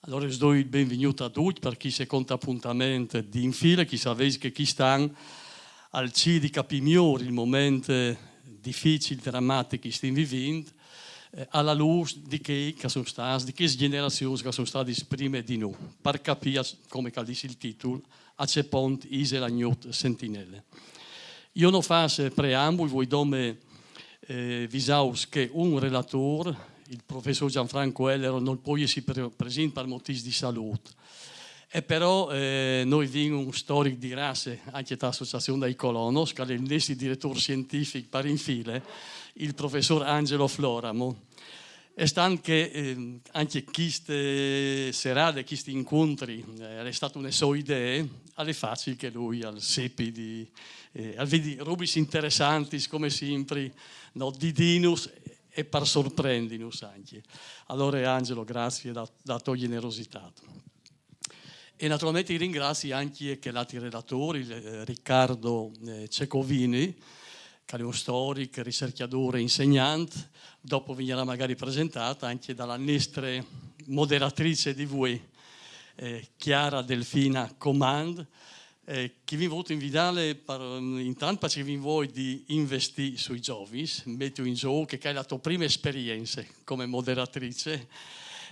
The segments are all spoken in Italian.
Allora do il benvenuto a tutti per chi secondo appuntamento di infile, chi sapesse che chi stanno al C di capimigliore il momento difficile, drammatico che stiamo vivendo, alla luce di che sono stati, di che generazioni che sono state prima di noi, per capire, come dice il titolo, a che punto è la gnut sentinelle. Io non faccio preambolo, voi dome visaus che un relatore, il professor Gianfranco Ellero, non può essere presente per motivi di salute. E però noi abbiamo un storico di razze, anche dall'associazione dei colonos, che è il nostro direttore scientifico per infine, il professor Angelo Floramo. E sta anche queste serate, questi incontri, è stata una sua idea, è facile che lui al sepi di vedi rubis interessanti come sempre, no, di dinus e per sorprendernos anche. Allora Angelo, grazie da tua generosità. E naturalmente ringrazio anche che l'altro relatore, Riccardo Cecovini, che è un storico, ricercatore, insegnante. Dopo verrà magari presentata anche dalla nostra moderatrice di voi, Chiara Delfina Comand, che vi voglio invitare intanto perché vi voglio di investire sui giovani, metto in gioco che è la tua prima esperienza come moderatrice,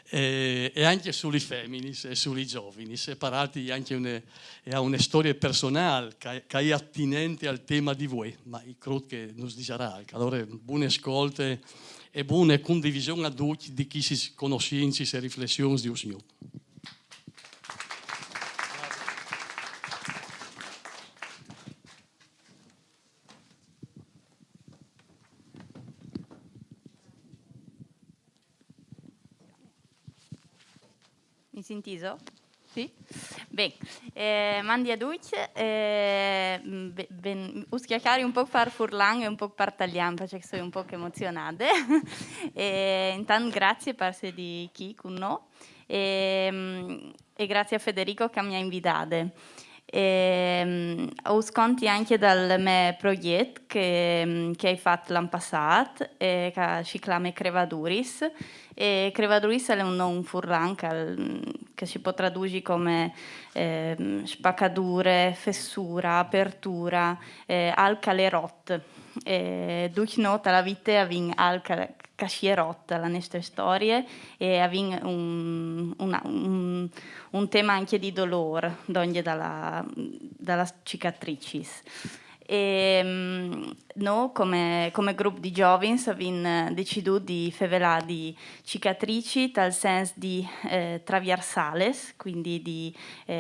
e anche sulle femmine e sui giovani, separati anche a una storia personale che è attinente al tema di voi, ma credo che non si dirà. Allora, buone ascolte e buona condivisione a tutti di chi si conoscenze e riflessioni di Usnu. Mi sentiso? Sì? Bene, mandi a tutti, uschiacchiare un po' per furlan e un po' per tagliare, perché sono un po' emozionata. Intanto grazie per essere di qui con noi e grazie a Federico che mi ha invitato. Ho sconti anche dal mio progetto che hai fatto l'anno passato, che si chiama Crevaduris. E Crevaduris è un furlan che si può tradurre come spaccature, fessura, apertura, alca le rot. Duch nota la vita avin alca che si è rotta la nostra storia e avin un tema anche di dolore d'ogni dalla cicatricis. Noi come gruppo di giovani abbiamo deciso di fare di cicatrici dal senso di traversales, quindi di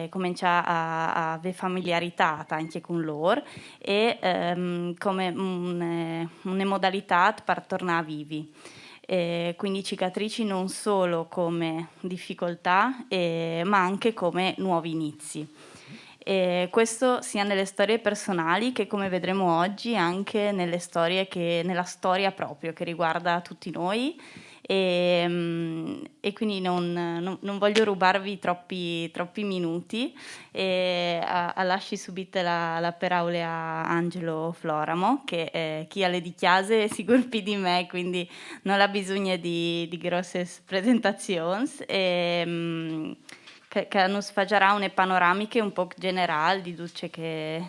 cominciare a avere familiarità anche con loro e come una modalità per tornare vivi. Quindi cicatrici non solo come difficoltà ma anche come nuovi inizi. Questo sia nelle storie personali che, come vedremo oggi, anche nella storia proprio che riguarda tutti noi. E quindi non voglio rubarvi troppi minuti e lasci subito la parola a Angelo Floramo, che chi ha le di chiase è sicuro più di me, quindi non ha bisogno di grosse presentazioni. Che nos farà una panoramica un po' generale di tutto ciò che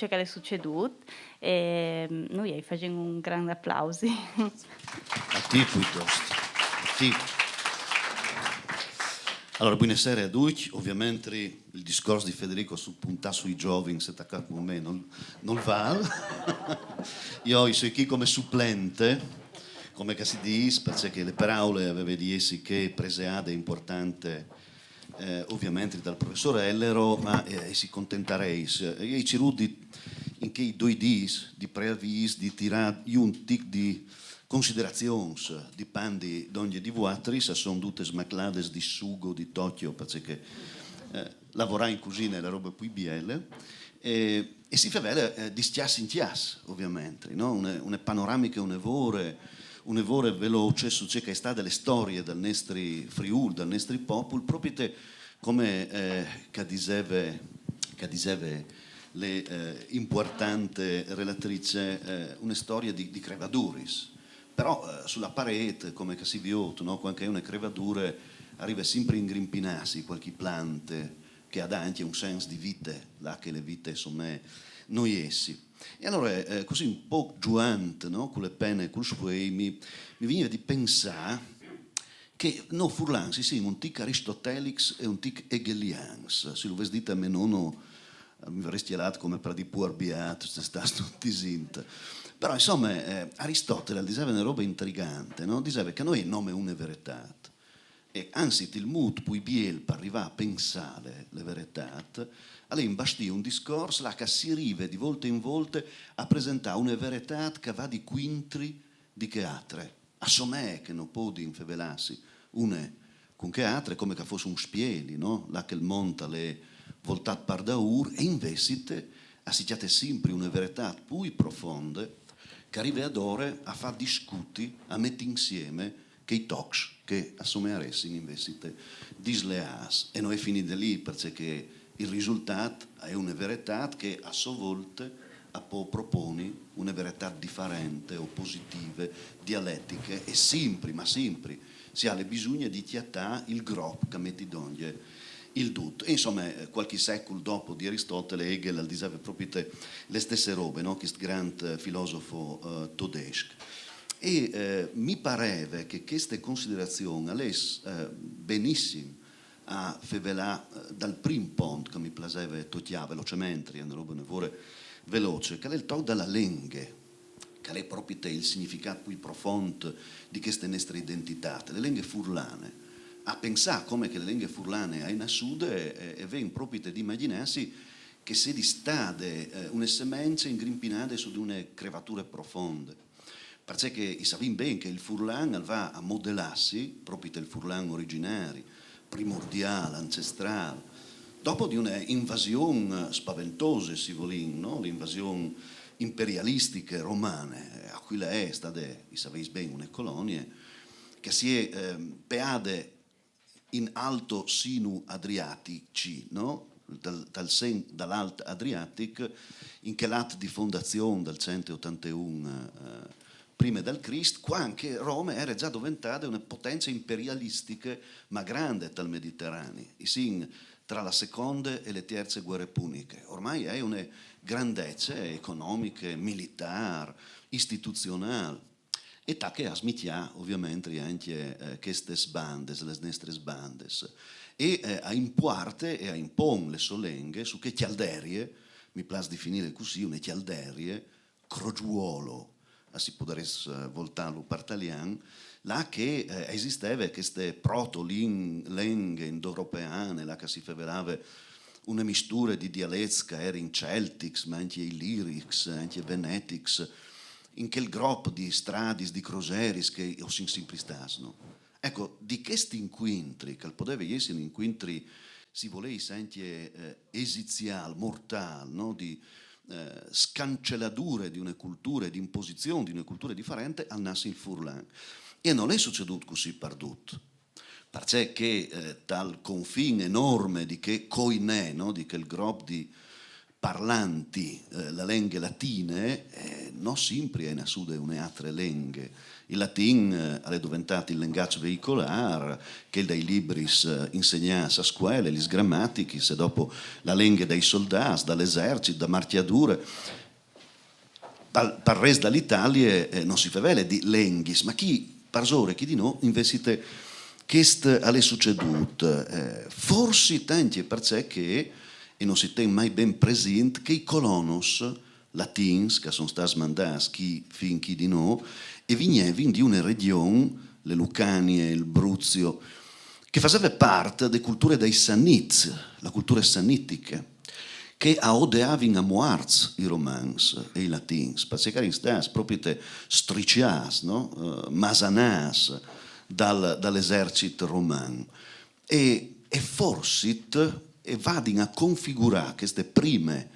è succeduto e noi gli facciamo un grande applauso. A te piuttosto. A te. Allora, buonasera a tutti. Ovviamente il discorso di Federico su puntare sui giovani, se attaccato con me, non vale. Io sono qui come supplente, come si dice, perché le parole aveva di essi che preseade importante. Ovviamente dal professor Ellero, ma si contentereis. Io ci rudi in che 2 dis di preavvis di tirare un tic di considerazioni di pandi d'ogni di vuatris sono tutte smaclades di sugo di Tokyo perché lavorare in cucina è la roba più bella e si fa vedere di chias in chias ovviamente, no? Una panoramica un'evore veloce su ciò che è stata delle storie del nostro Friuli, del nostro popolo, proprio come che diceva le importante relatrice una storia di crevaduris. Però sulla parete, come che si vede, no? Quando è una crevatura arriva sempre a ingrimpinarsi qualche plante che ha anche un senso di vita, là che le vite sono noi essi. E allora, così un po' giuante, no? Con le penne e con il mi veniva di pensare che no, Furlan, sì, un tic Aristotelix e un tic Hegelians. Se lo vedi dite a me nono, mi avresti lato come per di puer beato, se sta tutti sint. Però insomma, Aristotele diceva una roba intrigante, no? Diceva che noi il nome è una verità. E anzi, il mood poi biel per arrivare a pensare le verità, allora imbastì un discorso là che si arriva di volta in volta a presentare una verità che va di quintri di che altre. A somè che non può infevelarsi una con che altre, come che fosse un spieli, no? Là che il monte le voltato par da ur, e invece assicciate sempre una verità più profonda che arriva ad ore a far discuti, a mettere insieme che i talks che assumeresti invece disleas. E noi finite lì perché il risultato è una verità che a sua volta propone una verità differente, oppositive, dialettiche, e sempre, ma sempre si ha bisogno di chiattare il gruppo che mette d'ogni il tutto. E insomma, qualche secolo dopo di Aristotele, Hegel diceva proprio le stesse robe, no? Questo grande filosofo tedesco. E mi pareva che queste considerazioni benissimo a fevelà dal primo punto che mi piaceva togliare velocemente, una roba veloce, che è il tocco della lingua, che è proprio il significato più profondo di queste nostre identità, le lingue furlane. A pensare come che le lingue furlane hai nascute e ven proprio di immaginarsi che se di stade una semenza ingrimpinata su di una creatura profonda. Perché sappiamo bene che il furlan va a modellarsi proprio del furlan originario, primordiale, ancestrale, dopo di una invasione spaventosa, si vuole, no? L'invasione imperialistica romana, a cui lei è stata, sapete bene, una colonia che si è peade in alto sinu adriatici, no? Dall'alto Adriatic, in che l'atto di fondazione del 181 prima del Cristo, qua anche Roma era già diventata una potenza imperialistica ma grande dal Mediterraneo, tra la seconda e le terze guerre puniche. Ormai è una grandezza economica, militare, istituzionale. E che ha smittiato ovviamente anche queste sbande, le nostre sbande. E a impuarte e a impon le solenghe su che chialderie, mi piace definire così, una chialderie, crogiuolo, si potrebbe voltarlo per italiano, là che esisteva queste proto-lingue indoeuropeane, là che si favelava una mistura di dialetti che erano in celtics, ma anche i lyrics, anche i venetics, in quel gruppo di stradis, di croseris che si simplistasno. Ecco, di questi incontri, che poteva essere incontri, si volesse anche esizial, mortal, no? Di scancelladure di una cultura e di imposizione di una cultura differente, al nasce il furlan. E non è succeduto così per tutto, perché dal confine enorme di che coinè, no? Di quel gruppo di parlanti la lingue latine, non sempre è nascita un'altra lingua. Il latin è diventato il linguaggio veicolare che dai libri insegnati a scuola, le grammatiche, e dopo la lingua dei soldati, dall'esercito, da marchiadure. Per il resto dell'Italia non si fa di linguis, ma chi parsore, chi di no, invece questo è succeduto. Forse tanti perché e non si tiene mai ben presente che i colonos latins, che sono stati mandati fin chi di no, e venivano di una regione, le Lucanie, il Bruzio, che faceva parte delle culture dei Sannits, la cultura sannitica, che odiavano a muarz i romans e i latins, perché erano stati proprio striciati, no? Masanati dall'esercito romano. E forse e vadano a configurare queste prime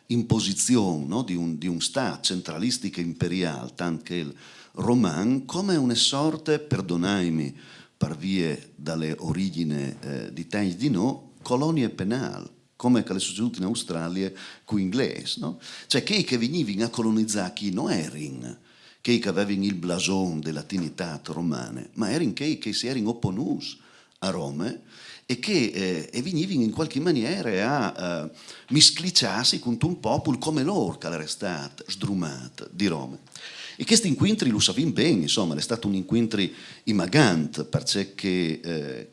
imposizioni, no? di un Stato centralistico imperiale, tanto che il Roman, come una sorta, perdonatemi per via dalle origini di tempi di no, colonia penale, come che è succeduto in Australia con gli inglesi. No? Cioè che venivano a colonizzare chi non erano, che avevano il blason della latinità romana, ma erano che si erano opponuti a Roma e che venivano in qualche maniera a miscliciarsi con un popolo come loro che era stato sdrumato di Roma. E questi incontri lo sappiamo bene, insomma, è stato un incontro imagante, perché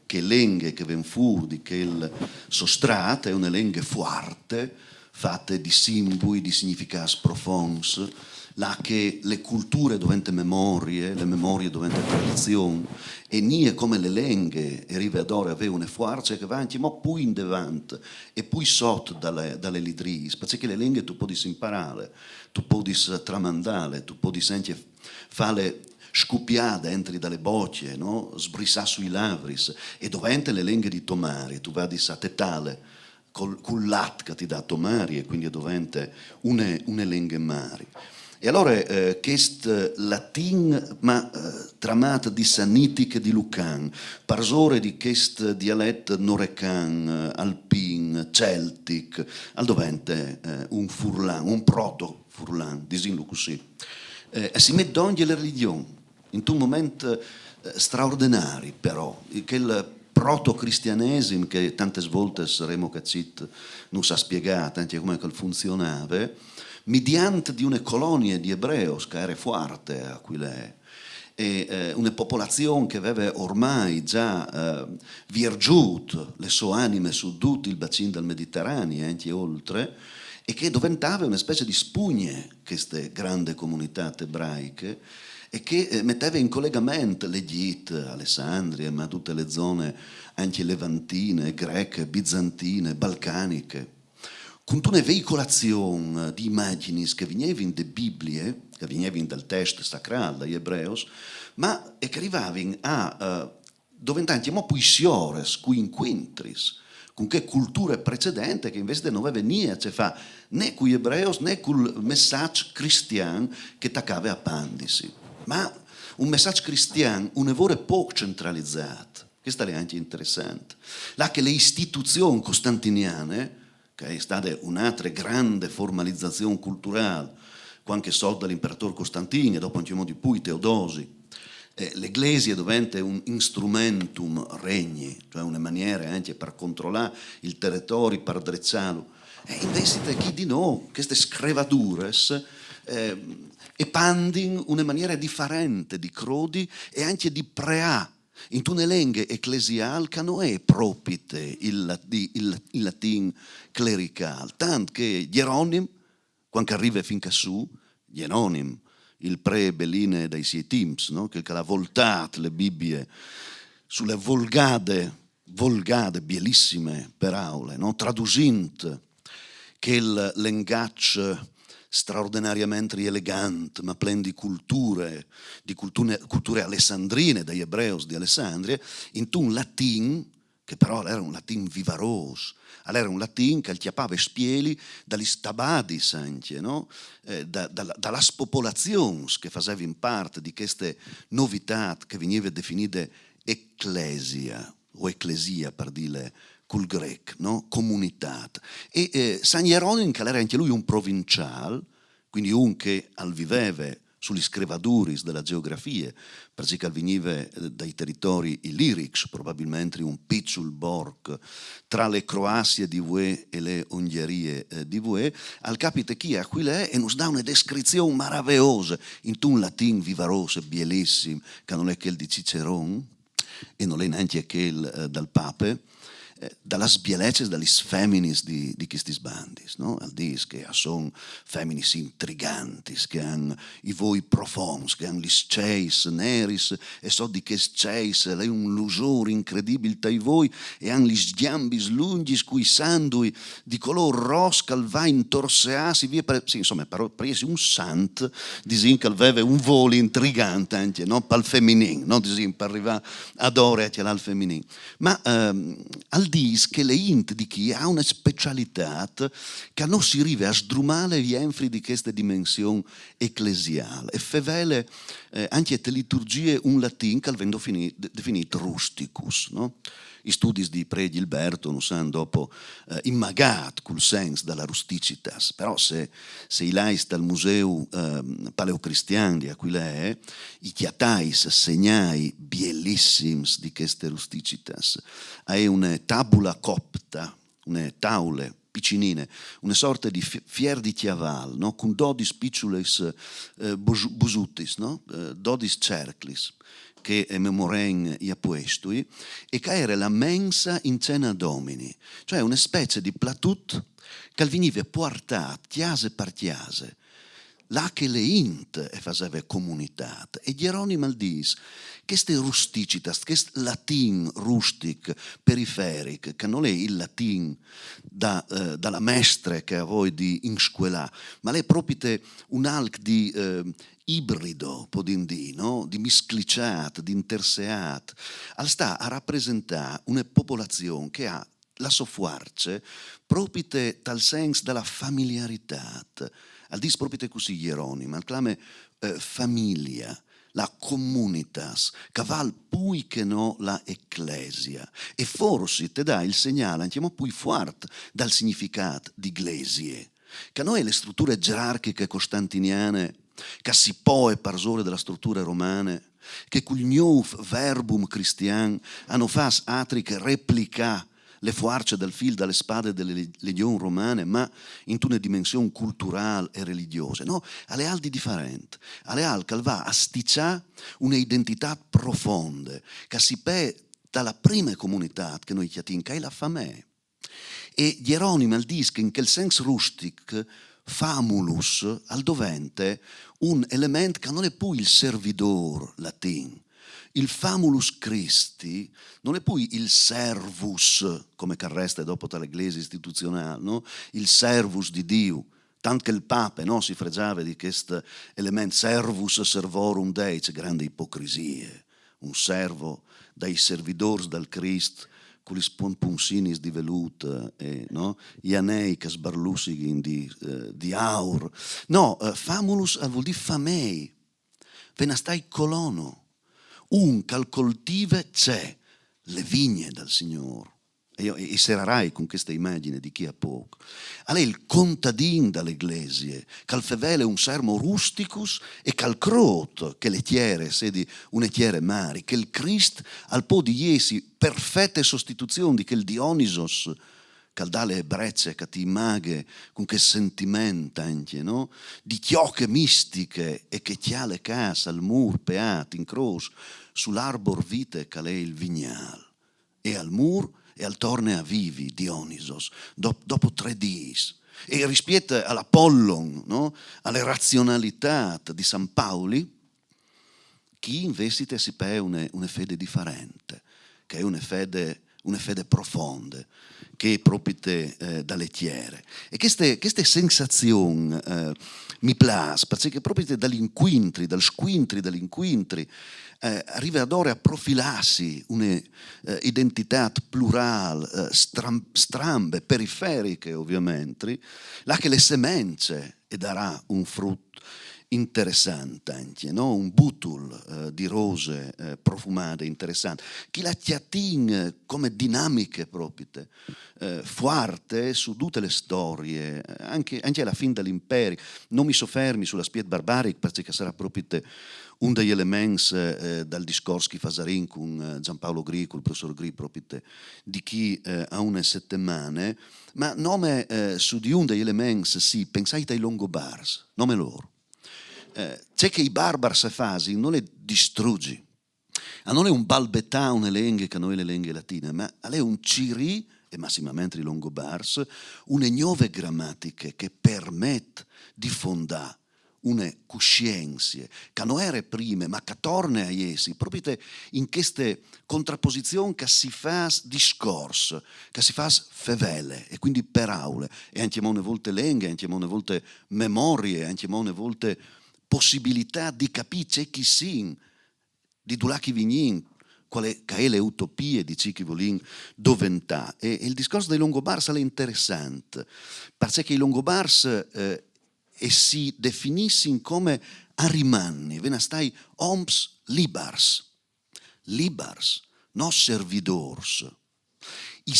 che lingue che vengono fuori di quel sostrato è una lingua forte, fatta di simboli, di significati profondi, là che le culture diventano memorie, le memorie diventano tradizioni, e nie come le lingue arriva ad ora avere una forza che va anche ma poi in davanti e poi sotto dalle lidris, perché le lingue tu puoi imparare, tu puoi tramandare, tu puoi anche fare scoppiare dentro dalle bocce, no? Sbrissare sui lavris, e diventa le lingue di Tomari, tu vai a tetale col lat che ti dà Tomari e quindi diventa una lingua mari. E allora questo latin, ma tramato di sanitic di Lucan, parsore di questo dialetto norecan, alpin, celtic, al dovente un furlan, un proto-furlan, disinlo così. E si mette ogni le religioni, in un momento straordinario però, che il proto-cristianesimo, che tante volte saremo cacit non sa spiegare anche come funzionava, mediante di una colonia di ebreos che era forte a cui lei, e una popolazione che aveva ormai già virgiuto le sue anime su tutto il bacino del Mediterraneo e anche oltre, e che diventava una specie di spugne queste grandi comunità ebraiche, e che metteva in collegamento l'Egitto, Alessandria, ma tutte le zone anche levantine, greche, bizantine, balcaniche, con una veicolazione di immagini che venivano dalle Bibbie, che venivano dal testo sacrale, dagli ebreos, ma che arrivavano a diventare poesiore, cui incontris, con che cultura precedente che invece non aveva niente a fare né con gli ebreos né con il messaggio cristiano che attaccava a Pandisi, ma un messaggio cristiano un'evore poco centralizzato. Questo è anche interessante. Là che le istituzioni costantiniane, che è stata un'altra grande formalizzazione culturale, quando soldi dall'imperatore Costantino e dopo anche di poi Teodosi, l'Eglesia diventa un instrumentum regni, cioè una maniera anche per controllare il territorio, per drezzarlo. E invece chi di noi, queste screvature, espandin una maniera differente di crodi e anche di preà in una lingua ecclesiale che non è propite il latin clerical, tanto che Geronim, quando arriva fin su, Geronim, il pre-Belline dei Sietims, no? Che ha voltato le Bibbie sulle volgade bellissime per aule, no? Traducint che il linguaggio straordinariamente elegante, ma pieno di culture alessandrine, dagli ebreos di Alessandria, in un latin, che però era un latin vivaroso, era un latin che chiappava spieli dagli stabadis anche, no? Dalla popolazioni che facevano parte di queste novità che venivano definite ecclesia, o ecclesia per dire col greco, no? Comunità. E San Jeronimo, che era anche lui un provinciale, quindi un che viveva sugli screvaduris della geografia, perché veniva dai territori illirici, probabilmente un piccolo borg tra le Croazie di Vue e le Ungherie di Vue, al capite chi a qui lei e nos dà una descrizione meravigliosa in un latin vivaroso, bellissimo, che non è quel di Ciceron e non è neanche quel dal Pape, dalla sbielezza, dagli feminis di questi bandis, no? Al dis che sono feminis intriganti, che hanno i voi profonds, che hanno gli chase neris, e so di che chase è un lusore incredibile tra i voi, e hanno gli sgiambis lunghi, cui sandui di color rosso, che va intorseasi, via per, sì, insomma, per presi un sant, disin che aveva un volo intrigante anche, no? Per il femminile, no? Disin per arrivare ad ore al femminile. Ma al dis che le int di chi ha una specialità che non si arriva a sdrumare gli enfri di questa dimensione ecclesiale e fevele anche le liturgie un latin che vengono definito rusticus, no? i studi di Pre Gilberto non sono dopo immagat col senso della rusticitas, però se i lais dal museo paleocristian di Aquilea, i chiatais segnai biellissims di queste rusticitas, è una tabula copta, una taule piccinine, una sorta di fier di chiaval, no? Con 12 picciules busutis, no? 12 cerclis, che memoren i appuestui, e che era la mensa in cena domini, cioè una specie di platut che veniva portato chiase per chiase, là che le int e faceva comunità. E Geronimo dis, queste rusticitas, questo latin rustic, periferic, che non è il latin dalla mestre che a voi di inscuelà, ma è proprio un alc di ibrido, podin dire, no? Di miscliciat, di interseat, al sta a rappresentare una popolazione che ha la soffuarce proprio tal senso della familiarità. Al dis proprio così Geronimo, al clame famiglia, la communitas, che val pui che no la ecclesia. E forse te dà il segnale, andiamo pui fuart dal significato di iglesie, che noi le strutture gerarchiche costantiniane, che si poe parsore della struttura romane, che col new verbum cristian hanno fas atri che replica le fuarce dal fil dalle spade delle legioni romane, ma in una dimensione culturale e religiosa. No, alle aldi differenti, alle al che va a sticciare un'identità profonda, che si pe dalla prima comunità che noi chiatin, che è la famè. E Geronimo al dis che in quel senso rustic famulus al dovente un elemento che non è poi il servidor latin. Il famulus Christi non è poi il servus, come che resta dopo dall'Eglise istituzionale, no? Il servus di Dio. Tanto che il Papa no, si fregiava di questo elemento servus servorum Dei, c'è grande ipocrisia. Un servo dai servidors dal Christ, con gli sponpunsinis di veluta, no? Gli anei che sbarlussighin di aur. No, famulus vuol dire famei, venastai colono. Un che coltive c'è le vigne dal Signore. E serarai con questa immagine di chi ha poco. A lei il contadin dall'Eglesie, cal fevele un sermo rusticus e cal crot, che le tiere, sedi une tiere mari, che il Christ al po di iesi perfette sostituzioni di quel Dionisos, che dà le ebbrezze, che ti immaghe con che sentimento anche, no? Di chiocche mistiche e che ti ha le case al mur, peat, in croce, sull'arbor vite che è il vignal. E al mur e al torne a vivi Dionisos, dopo 3 dis. E rispetto all'Apollon, no? Alle razionalità di San Paoli, chi investite si pe una fede differente, che è una fede profonda, che è proprio dalle tiere. E queste sensazioni mi piace, perché proprio dall'inquintri, dal squintri, dall'inquintri, arriva ad ora a profilarsi un'identità plurale, strambe, periferiche ovviamente, là che le semenze e darà un frutto interessante anche, no? Un butul di rose profumate, interessante. Chi la tiatin come dinamiche proprio, forte su tutte le storie, anche alla fine dell'impero. Non mi soffermi sulla spiet barbaric, perché sarà proprio un degli elementi dal discorso che fasarin con Giampaolo Gri, col professor Gri, proprio di chi ha una settimana, ma nome su di un degli elementi, sì, pensate ai Longobars, nome loro. C'è che i barbars fasi non le distruggi, non è un balbettà, una lingua che noi le lingue latine, ma è un ciri, e massimamente i Longobars, une nuove grammatiche che permette di fondare una coscienza che non era prima, ma che torna a essi, proprio in queste contrapposizioni che si fa discorso, che si fa fevele, e quindi per aule, e anche a volte lingue, anche a volte memorie, anche a volte possibilità di capire chi sin, di dulachi vignin, quale che è le utopie di chi volin doventà. E il discorso dei Longobars è interessante, perché i Longobars si definiscono come arimanni, venastai oms libars, non servidors. i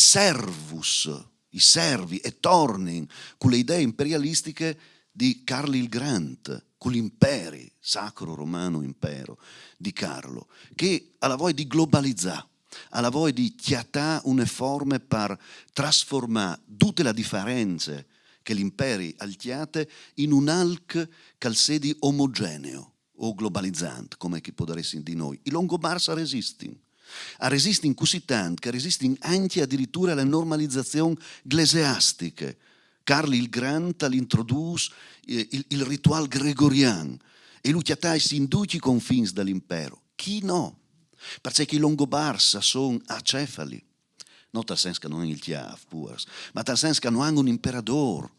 servi e tornin con le idee imperialistiche di Carlo il Grande, con l'imperi, sacro romano impero di Carlo, che alla voglia di globalizzare, alla voglia di chiatà una forma per trasformare tutte le differenze che l'imperi altiate in un alc calcedi omogeneo o globalizzante, come chi può dare di noi. I Longobards resistono così tanto che resistono anche addirittura alla normalizzazione ecclesiastica. Carlo il Grande introduce il rituale gregoriano e lui chiatai si induce i confini dell'impero. Chi no? Perché i Longobards sono acefali. Non nel senso che non hanno il chiaf, ma nel senso che non hanno un imperatore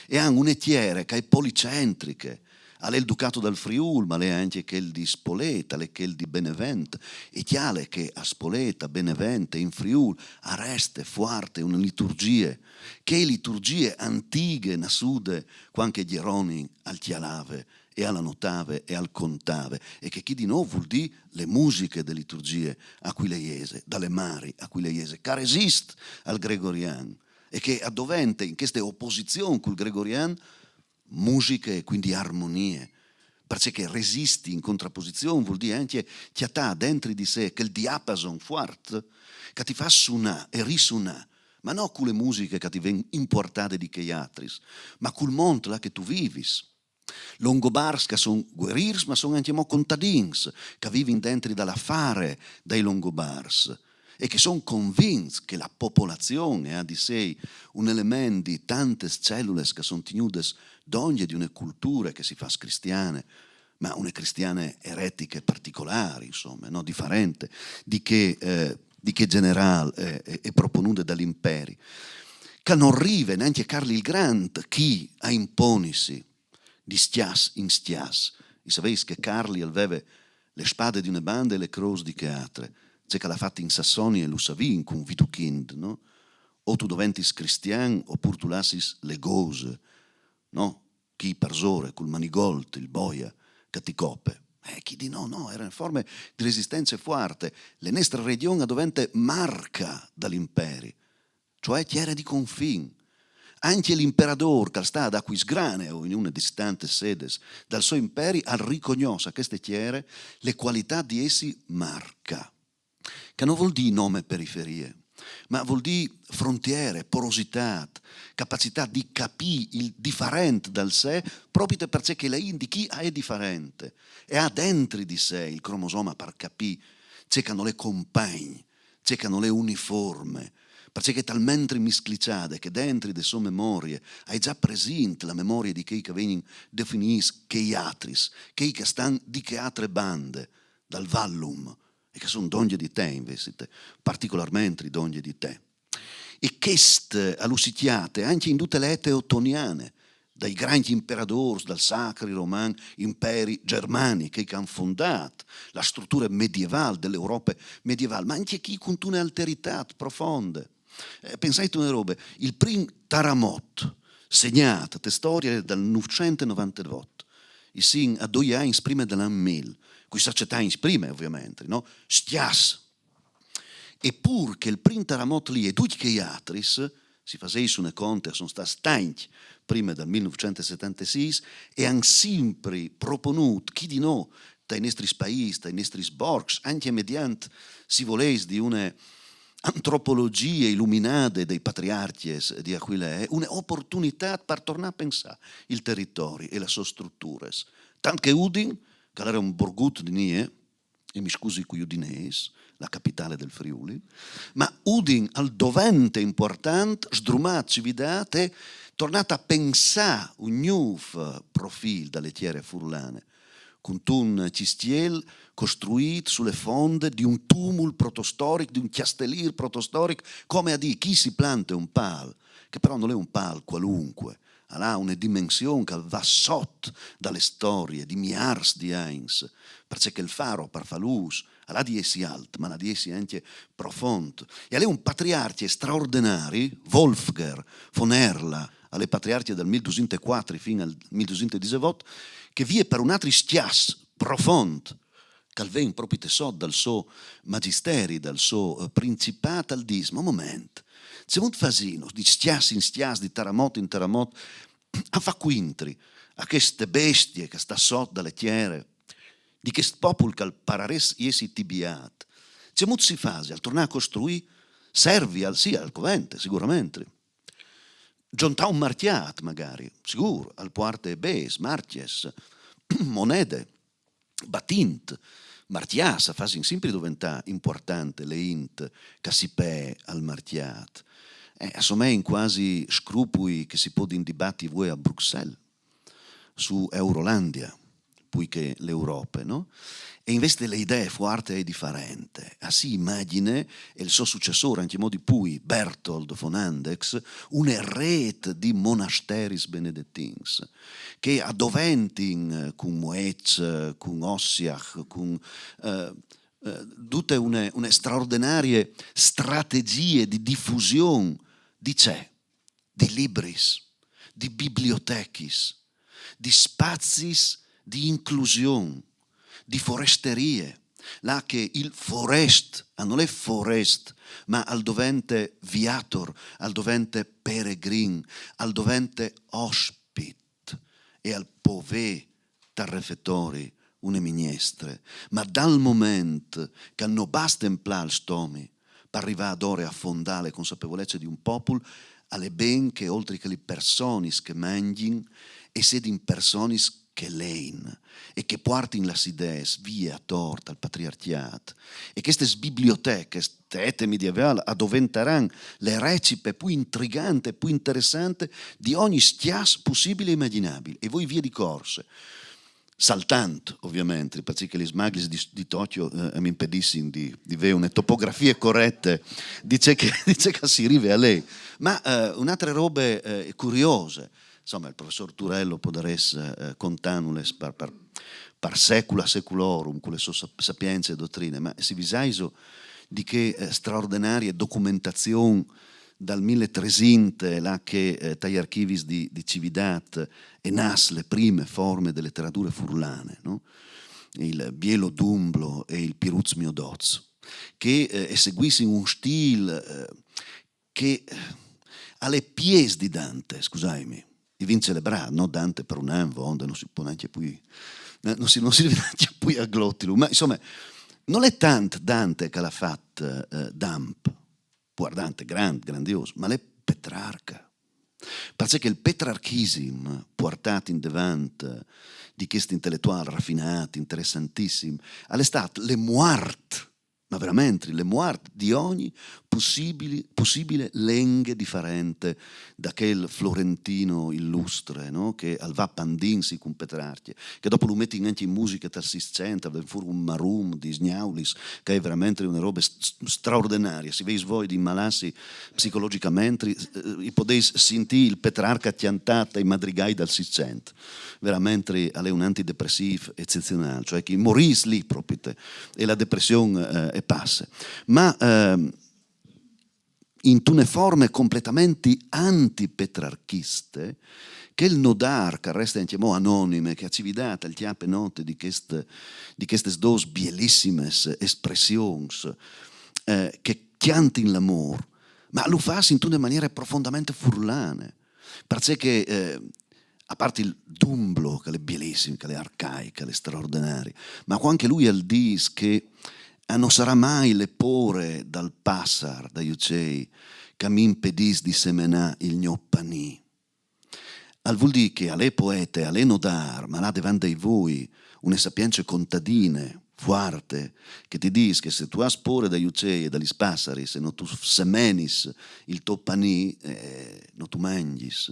e hanno un'etiere che è policentriche. Ha il ducato del Friuli, ma è anche quel di Spoleta, quel di Benevento. E chiale che a Spoleta, Benevento e in Friuli arreste forte una liturgia, che liturgie antiche nasude, quando Gieroni al chialave e alla notave e al contave, e che chi di noi vuol dire le musiche delle liturgie aquileiese, dalle mari aquileiese, che resiste al gregoriano, e che addovente in queste opposizioni col gregoriano musiche e quindi armonie, perché resisti in contrapposizione vuol dire anche che ha dentro di sé quel diapason forte che ti fa suonare e risuonare, ma non con le musiche che ti vengono importate di che altri, ma col mondo là che tu vivi. Longobards che sono guerrieri, ma sono anche contadini che vivono dentro dall'affare dei Longobards e che sono convinti che la popolazione ha di sé un elemento di tante cellule che sono tenute d'ogni di una cultura che si fa cristiane, ma una cristiane eretiche particolari, insomma, no? Differente di che generale è proponuta dagli imperi. Che non arriva neanche Carlo il Grande chi a imponisi di stias in stias. E sapete che Carli aveva le spade di una banda e le croci di che altre. C'è che l'ha fatta in Sassonia e lo savi con Vituchind, no? O tu diventis cristian oppure tu lassis le gose, no? Chi persore col manigolt, il boia, che ti coppe. Chi di no, erano forme di resistenza forte. Le nostre regioni dovente marca dall'imperi, cioè chiare di confin. Anche l'imperatore che sta ad Aquisgrane o in una distante sede dal suo imperi ha riconosciuto a queste chiere le qualità di essi marca, che non vuol dire nome periferie, ma vuol dire frontiere, porosità, capacità di capire il differente dal sé, proprio perché le indichi è differente e ha dentro di sé il cromosoma per capire, c'è che non le compagni, c'è che non le uniforme, perché è talmente miscliciate che dentro le sue memorie hai già presente la memoria di chi che vengono definiti che atris, che stanno di che altre bande, dal vallum, e che sono donne di te invece, particolarmente donne di te. E queste allusitiate anche in tutte le ete ottoniane, dai grandi imperatori, dal sacri romani, imperi germanici che hanno fondato la struttura medievale dell'Europa medievale, ma anche chi con una alterità profonda. Pensate una roba, il primo taramot segnato, te storia del 998, i sin a 2 anni prima dell'anno 1000, qui società prima ovviamente, no? Stias. Eppure che il primo taramot lì e tutti gli altri si faceva su una conta, sono stati stanchi prima del 1976 e hanno sempre proponuto chi di noi dai nostri paesi, dai nostri sborgs, anche mediante si volesse di una antropologia illuminata dei patriarchi di Aquileia, un'opportunità per tornare a pensare il territorio e le sue strutture. Tanto che Udin, che era un borgut di Nie, e mi scusi qui Udinese, la capitale del Friuli, ma Udin al dovente importante, sdrumat cividate, tornata a pensare un nuovo profilo dalle tiere furlane, con un cistiel costruito sulle fonde di un tumul protostorico, di un chiastellir protostorico, come a dire chi si planta un pal, che però non è un pal qualunque, ha una dimensione che va sotto dalle storie di miliardi di Heinz, perché il faro per falus ha di essi alto, ma ha di essi anche profondo. E è un patriarca straordinario, Wolfgang von Erla, alle patriarchie del 1204 fino al 1218, che vie per un altro stias profondo, che viene proprio dal suo magisteri, dal suo principato al dismo. Un momento, C'è molto fasino, di stias in stias, di taramot in taramot, a fa quintri, a queste bestie che sta sotto dalle tiere, di questo popolo che al parares iesi tibiat. C'è molto si fase, al tornare a costruire, servi al covente, sicuramente. Giunta un martiat, magari, sicuro, al puarte bes, marties, monede, batint, martiasa, fasi in sempre diventa importante le int che si pe al martiat. Assomè in quasi scrupui che si può indibatti voi a Bruxelles, su Eurolandia, poiché l'Europa, no? E invece le idee forti e differenti. Si immagine il suo successore, anche in modi pui, Berthold von Andex, una rete di monasteris benedettins, che adoventin con Moez, con Ossiach, con tutte une straordinarie strategie di diffusione di c'è, di libris, di bibliotechis, di spazis di inclusione, di foresterie, là che il forest, non è forest, ma al dovente viator, al dovente peregrin, al dovente ospit e al pove tarrefettori une minestre, ma dal momento che non basta implare il stomi per arrivare ad ore a fondare le consapevolezze di un popolo, alle ben che oltre che le persone che mangin e sedi in persone che lein e che portin las idees via torta al patriarchiato e queste biblioteche, queste ete medievali, diventeranno le recipe più intriganti e più interessanti di ogni stias possibile e immaginabile. E voi via di corse, saltando ovviamente, perché le smaglis di Tokyo mi impedissero di avere una topografia corretta, dice che si arriva a lei. Ma un'altra roba curiosa, insomma il professor Turello può dare contanules per secula seculorum con le sue sapienze e dottrine, ma si visaiso di che straordinaria documentazione dal 1300 là che dagli archivi di Cividat e nas le prime forme delle letterature furlane, no? Il Bielo Dumblo e il Piruz Miodozzo, che eseguissi un stile che alle pies di Dante, scusami, di vince le bra, no Dante per un anno, onde non si può neanche più, non si deve neanche più agglottilu, ma insomma non è tanto Dante che l'ha fatto Damp, guardante, grandioso, ma l'è Petrarca. Perché il petrarchismo portato in davanti di questi intellettuali raffinati, interessantissimi, è stato le muerte, ma veramente le muerte di ogni possibile lingua differente da quel florentino illustre, no? Che al va pandinsi con Petrarca, che dopo lo metti anche in musica dal 600, del Furum Marum di Snaulis, che è veramente una roba straordinaria. Se veis voi di malassi psicologicamente, potete sentire il Petrarca chiantata ai madrigali dal 600. Veramente è un antidepressivo eccezionale, cioè che morís lì proprio e la depressione è passa. Ma in tune forme completamente antipetrarchiste, che il nodar, che resta diciamo anonime, che ha cividata il chiappe note di queste dos bielissimes espressions che chiantin l'amor, ma lo fa in tune maniere profondamente furlane, perché a parte il Dumblo, che è bellissimo, che è arcaica, che è straordinario, ma anche lui al dis che non sarà mai le pore dal passar, dagli uccei, che mi impedis di semenà il mio panì. Al vuol dire che alle poete, alle nodar, ma là davanti a voi, une sapienze contadine, forte, che ti dis che se tu hai spore dagli uccei e dagli spassari, se non tu semenis il tuo panì, non tu mangis.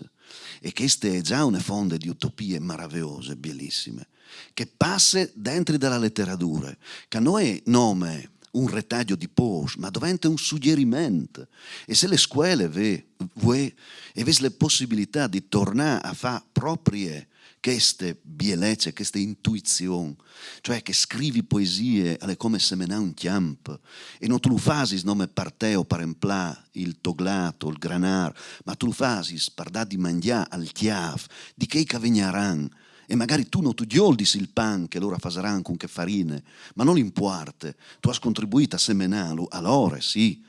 E questa è già una fonte di utopie meravigliose, bellissime, che passa dentro dalla letteratura, che non è nome un retaggio di post, ma diventa un suggerimento. E se le scuole avevano le possibilità di tornare a fare proprie queste bellezze, queste intuizioni, cioè che scrivi poesie alle come semenare un chiamp e non tu lo fai nome per te o per emplà il toglato, il granar, ma tu lo fai per dare di mangiare al chiaf di che vignaran e magari tu non tu gioldi il pan che loro faranno con che farine, ma non importa, tu hai contribuito a semenarlo, allora sì,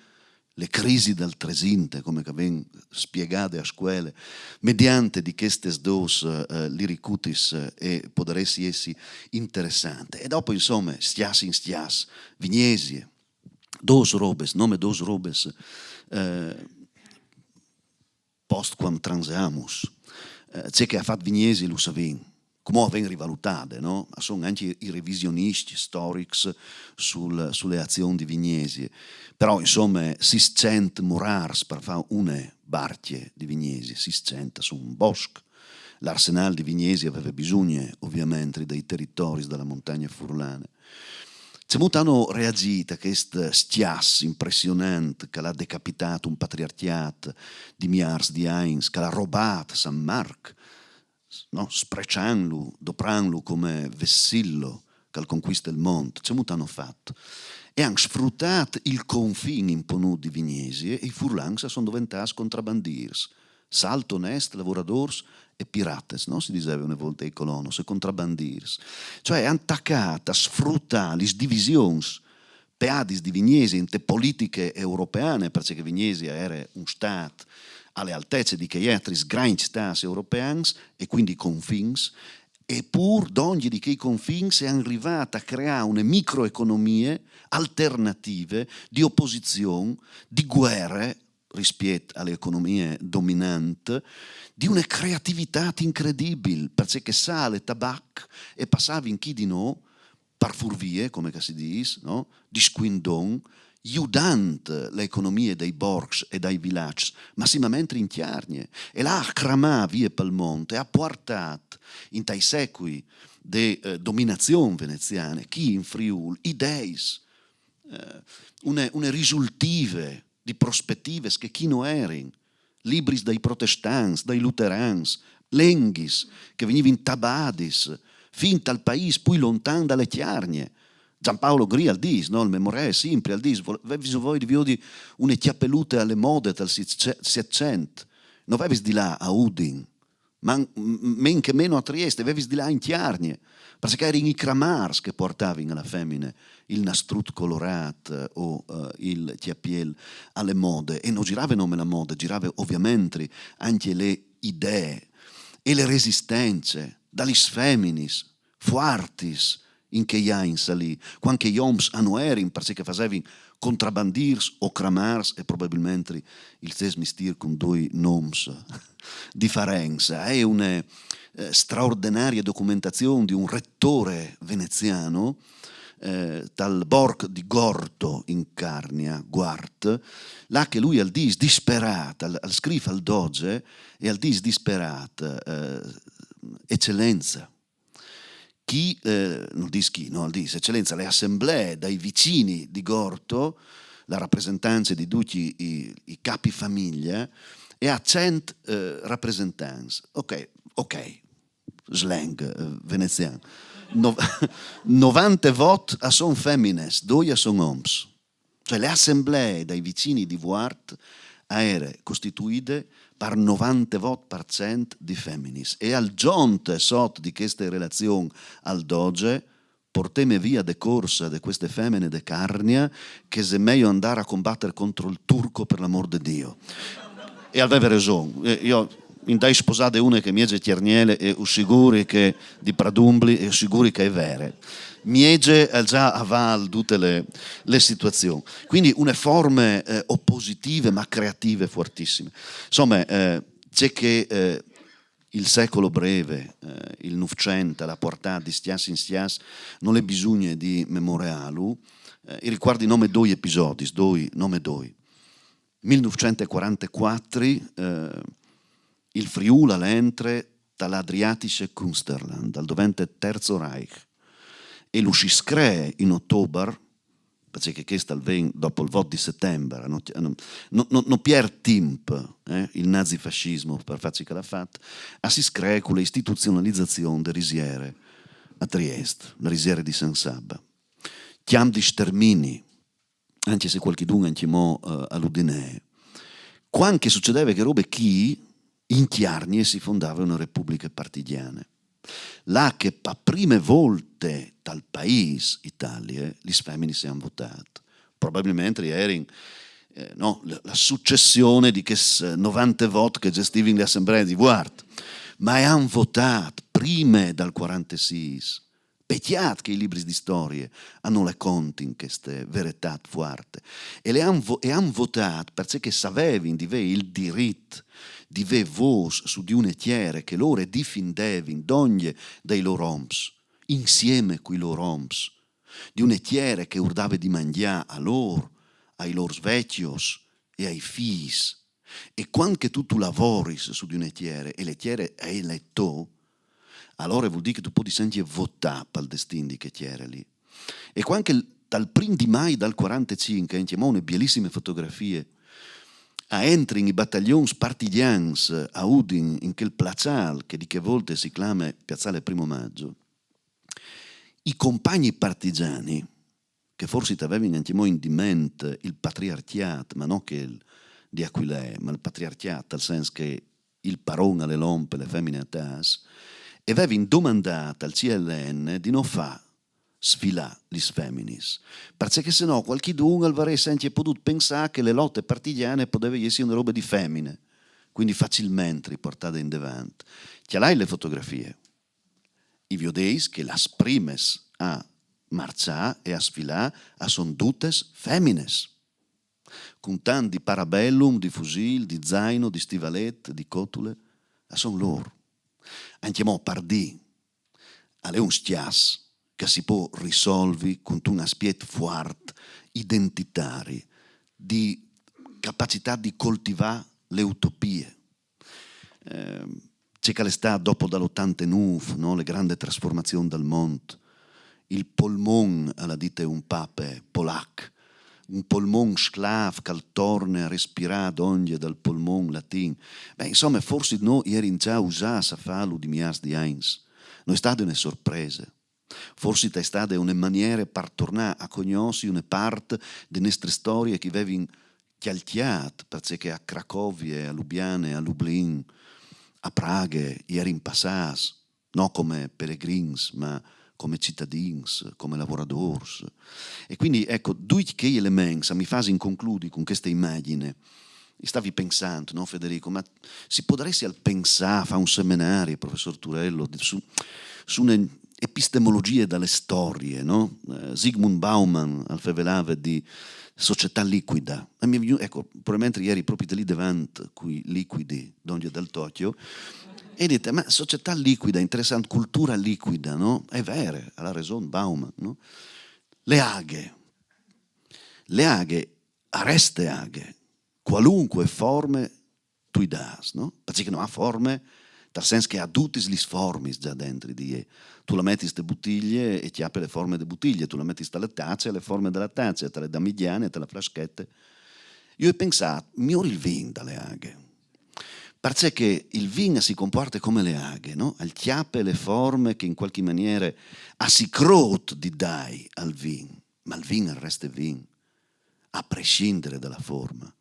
le crisi del Tresinte, come che vengono spiegate a scuole, mediante di queste due liricutis e potresti essere interessante. E dopo, insomma, stias in stias, Vignesie, dos robes, nome dos robes, post quam transeamus, c'è che ha fatto Vignesi lo savin, come vengono rivalutate, no? Sono anche i revisionisti storici sulle azioni di Vignesi, però insomma 600 murars per fare una barche di Vignesi, 600 su un bosco. L'arsenale di Vignesi aveva bisogno ovviamente dei territori della montagna furlane. C'è molto hanno reagito a questo stias impressionante che l'ha decapitato un patriarchiato di miliardi di anni, che l'ha rubato San Marco, no? Sprecciandolo, doprandolo come vessillo che conquista il mondo. C'è molto hanno fatto. E hanno sfruttato il confine imponuto di Vignesi e i furlani sono diventati contrabbandieri. Salto onesti, lavoratori e pirates, no? Si diceva una volta ai colonos, e contrabbandiers. Cioè hanno attaccato a sfruttare le divisioni peadis di Vignesi in te politiche europee, perché Vignesi era un Stato alle altezze di che altri grandi Stati europei e quindi confins, e pur d'ogni di quei confins è arrivata a creare una microeconomie alternative di opposizione, di guerre rispetto alle economie dominanti, di una creatività incredibile, perché sale, tabacco e passava in chi di no, par furvie, come si dice, no? Di squindon, aiutando le economie dei borgs e dei villaggi, massimamente in chiarnie. E là cramà via pel monte, e ha portato in tai secoli di dominazione veneziana, chi in Friuli, idee, una risultive di prospettive che chi non erano, libris dai protestanti, dai luterans, lenghis che venivano tabadis, fin al paese poi lontano dalle chiarnie. Giampaolo Gri al dis, no? Il memoriale è sempre al dis, avevi voi di una chiappellute alle mode del 700, non avevi di là a Udin, ma men che meno a Trieste, avevi di là in chiarnie, perché erano i cramars che portavano alla femmine il nastrut colorato o il chiappiel alle mode, e non giravano la moda, giravano ovviamente anche le idee e le resistenze dagli feminis, fuartis, in che in salì, quando gli oms hanno erin, perché facevano contrabbandiers o cramars, e probabilmente il stesso mistir con due noms differenti. È una straordinaria documentazione di un rettore veneziano dal Borg di Gorto in Carnia, Guart, là che lui al dis disperata, al scrive al doge e al dis disperata, eccellenza. Chi, non dis chi, no, al dis eccellenza, le assemblee dai vicini di Gorto, la rappresentanza di tutti i capi famiglia, e a 100 rappresentanti. Ok, slang veneziano. 90 voti a son femmines, 2 a son oms. Cioè le assemblee dai vicini di Vuart erano costituite per 90% di femminis. E al giunte sotto di queste relazioni al doge, porteme via de corsa di queste femmine de Carnia, che se meglio andare a combattere contro il turco per l'amor di Dio. E aveva ragione. Io in dai sposate una che miege Tierniele e sicuri che di Pradumbli e sicuri che è vera. Miege già aval tutte le situazioni. Quindi una forme oppositive ma creative fortissime. Insomma, c'è che il secolo breve, il Novecento, la portata di stias in stias, non è bisogno di memorialu. E riguardo i nome due episodi, nome due. 1944 il Friuli all'entre dall'Adriatische Kunsterland, dal dovente Terzo Reich, e lo si screa in ottobre, perché questo avviene dopo il voto di settembre, non pier tempo il nazifascismo per farci che l'ha fatto, si screa con l'istituzionalizzazione delle risiere a Trieste, la risiera di San Sabba. Chiam di stermini, anche se qualcuno anche mo all'Udinè. Quando succedeva che robe chi in Chiarnie si fondava una repubblica partigiana. Là che per prime volte dal paese Italia gli femmini si hanno votato. Probabilmente erano no, la successione di che 90 voti che gestivano le assemblee di Vuart, ma hanno votato prima dal 46. Petiat che i libri di storia hanno le conti in queste verità forti e hanno votato perché sapevano di avere il diritto di avere voce su di una tiere che loro difendevano d'ogni dei loro oms, insieme con i loro oms, di una tiere che urdava di mangiare a loro, ai loro vecchios e ai figli. E quando tu lavori su di una tiere e le tiere è eletto, allora vuol dire che tu puoi sempre votare per il destino di che tiere lì. E quando dal 1 maggio del 45 abbiamo una bellissime fotografie entri i battaglioni partigiani a Udin in quel piazzale che di che volte si chiama Piazzale 1 Maggio, i compagni partigiani che forse avevano anche in mente il patriarchiato, ma non che il di Aquilè, ma il patriarchiato, nel senso che il parone alle lompe, le femmine a tas, e avevano domandato al CLN di non fare sfilare le femmine, perché se no qualcuno avrebbe sempre potuto pensare che le lotte partigiane potevano essere una roba di femmine, quindi facilmente riportate in davanti. C'è là le fotografie. I vedeis che le prime a marciare e a sfilare sono tutte femmine, con tanti di parabellum, di fusil, di zaino, di stivalette, di cotule, sono loro. Anche mo pardì, alle un stias che si può risolvere con un aspetto forte, identitario, di capacità di coltivare le utopie. C'è che l'està dopo dall'89, no? Le grandi trasformazioni del mondo, il polmon, alla dite un pape polacco, un polmon sclav che torna a respirare ogni dal polmon latino. Beh, insomma, forse noi ieri già usato a farlo di mias di eins. Non è stata una sorpresa. Forse è stata una maniera per tornare a conoscere una parte delle nostre storie che avevano chialchiato, perché a Cracovia, a Lubiana, a Lublin, a Praga, ieri in passato, non come pellegrini, ma come cittadini, come lavoratori. E quindi, ecco, due che elementi mi fanno concludere con questa immagine. Stavi pensando, no, Federico, ma si potrebbe pensare, fare un seminario, professor Turello, su un'epistemologia dalle storie, no? Zygmunt Bauman alfevelava di società liquida. Ecco, probabilmente ieri proprio lì davanti, qui liquidi, donde del Tokyo, e dite, ma società liquida, interessante, cultura liquida, no? È vero, ha ragione Bauman, no? Le aghe, arreste aghe, qualunque forme tu das, no? Perché non ha forme, nel senso che ha tutte le forme già dentro di te. Tu la metti queste bottiglie e ti apre le forme delle bottiglie, tu la metti alle tazze e le forme della tazza, te le damigliane, te le flaschette. Io ho pensato, migliore il vin dalle aghe. Perché il vin si comporta come le aghe, no? Al chiappe le forme che in qualche maniera si crot di dai al vin, ma il vin resta vin, a prescindere dalla forma.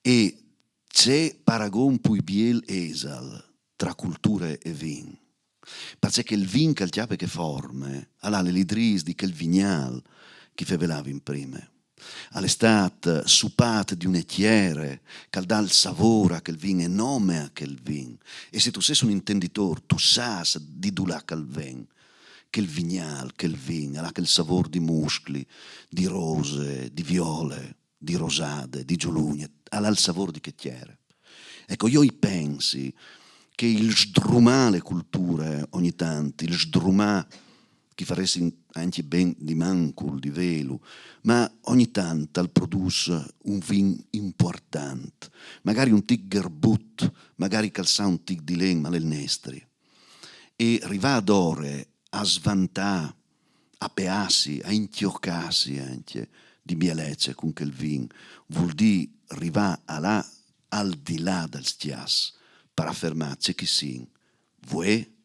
E c'è paragon pui biel esal tra culture e vin. Perché il vin che al chiappe che forme, ha le lidris di quel vignal che fevelavi in prime. All'estate supat di un etiere che dà il sapore a quel vin e nome a quel vin. E se tu sei un intenditore, tu sai di dulà quel vin, che il vignal, che il vin, ha quel sapore di muscoli, di rose, di viole, di rosade, di giulugne, ha il sapore di che tiere. Ecco, io pensi che il sdrumà le culture ogni tanto, il sdrumà che faresti anche ben di mancul, di velo, ma ogni tanto produce un vin importante, magari un tic gerbut, magari calza un tic di legno, ma le nestri. E arriva ad ore a svantà, a peassi, a inchioccarsi anche di bellezza con quel vin, vuol dire arrivare al di là del stias, per affermarci che sin, voi,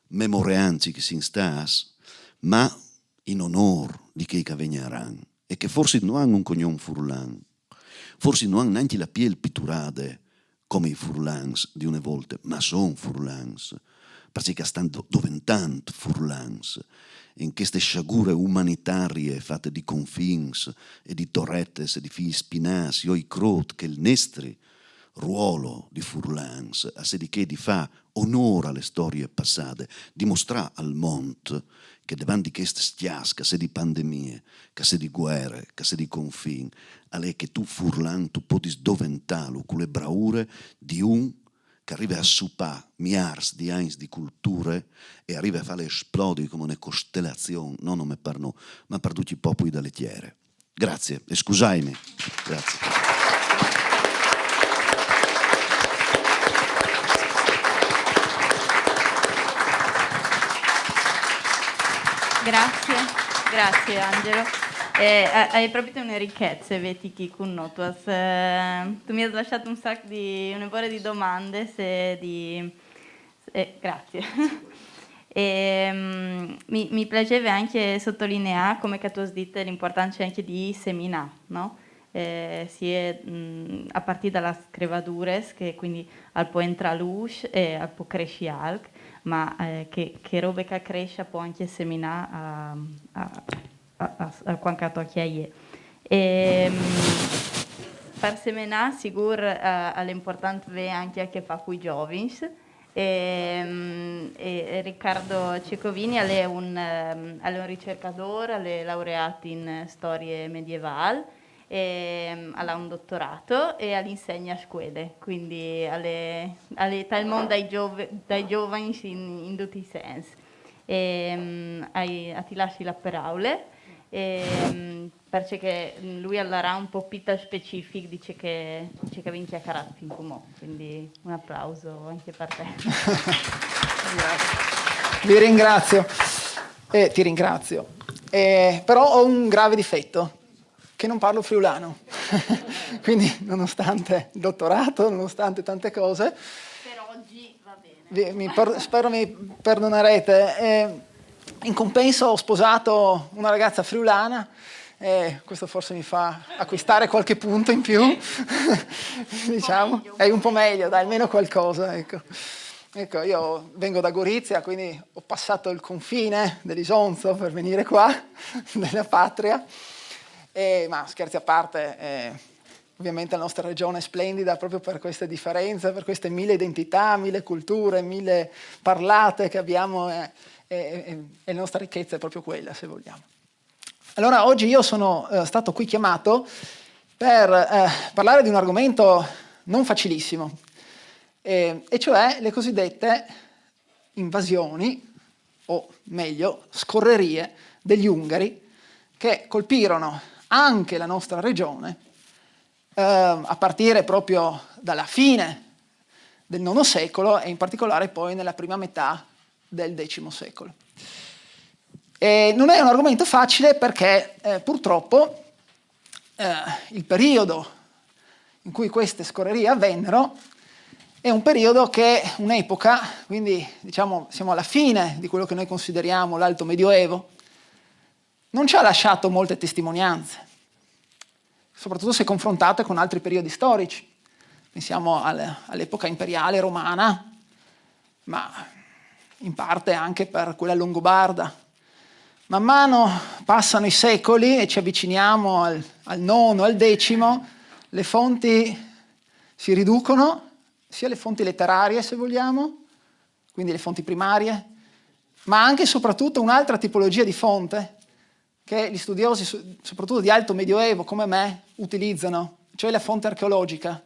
memoreanci che sin stas, ma in onore di chi che vegneranno e che forse non hanno un cognome furlan, forse non hanno neanche la piel pitturade come i furlans di una volta, ma sono furlans, perché stanno diventando furlans in queste sciagure umanitarie fatte di confins e di torrettes e di figli spinasi, io credo che il nostro ruolo di Furlans, a sediché di fa onore alle storie passate, dimostra al mondo che davanti a queste stiasche, se di pandemie, che se di guerre, che se di confini, alle che tu Furlan, tu puoi diventare con le braure di un che arriva a supà miliardi di anni di culture e arriva a fare esplodere come una costellazione, non per noi, ma per tutti i popoli dalle tiere. Grazie, e scusatemi. Grazie. Grazie Angelo. Hai proprio una ricchezza, vedi chi con noi. Tu mi hai lasciato un sacco di domande. Grazie. Mi piaceva anche sottolineare, come che tu hai detto, l'importanza anche di seminare, no? Sia a partire dalla screvatura, che quindi al può entrare luce e al può crescere alc, ma che roba che cresce può anche seminare a quanto tocca a ie. Per seminare sicuro l'importante è anche a che fa con i giovani. E Riccardo Cecovini è un ricercatore, è laureato in storie medievali, ha un dottorato e all'insegna a scuole, quindi tal mondo dai giovani in tutti i sensi. Ti lasci la parola. Perché lui allora un po' più specifico dice che vince a carattere in comune, quindi un applauso anche per te. Vi ringrazio e ti ringrazio, però ho un grave difetto, che non parlo friulano. Quindi nonostante il dottorato, nonostante tante cose, Per oggi va bene. spero mi perdonerete. In compenso ho sposato una ragazza friulana e questo forse mi fa acquistare qualche punto in più. Diciamo, è un po' meglio, dai, almeno qualcosa, ecco. Ecco, io vengo da Gorizia, quindi ho passato il confine dell'Isonzo per venire qua, nella patria. Ma scherzi a parte, ovviamente la nostra regione è splendida proprio per queste differenze, per queste 1000 identità, 1000 culture, 1000 parlate che abbiamo. E la nostra ricchezza è proprio quella, se vogliamo. Allora, oggi io sono stato qui chiamato per parlare di un argomento non facilissimo, e cioè le cosiddette invasioni, o meglio, scorrerie degli Ungari, che colpirono anche la nostra regione a partire proprio dalla fine del IX secolo e in particolare poi nella prima metà del X secolo. E non è un argomento facile perché purtroppo il periodo in cui queste scorrerie avvennero è un periodo che un'epoca, quindi diciamo siamo alla fine di quello che noi consideriamo l'Alto Medioevo, non ci ha lasciato molte testimonianze, soprattutto se confrontate con altri periodi storici. Pensiamo all'epoca imperiale romana, ma in parte anche per quella longobarda. Man mano passano i secoli e ci avviciniamo al nono, al decimo, le fonti si riducono, sia le fonti letterarie se vogliamo, quindi le fonti primarie, ma anche e soprattutto un'altra tipologia di fonte che gli studiosi, soprattutto di alto medioevo come me, utilizzano, cioè la fonte archeologica.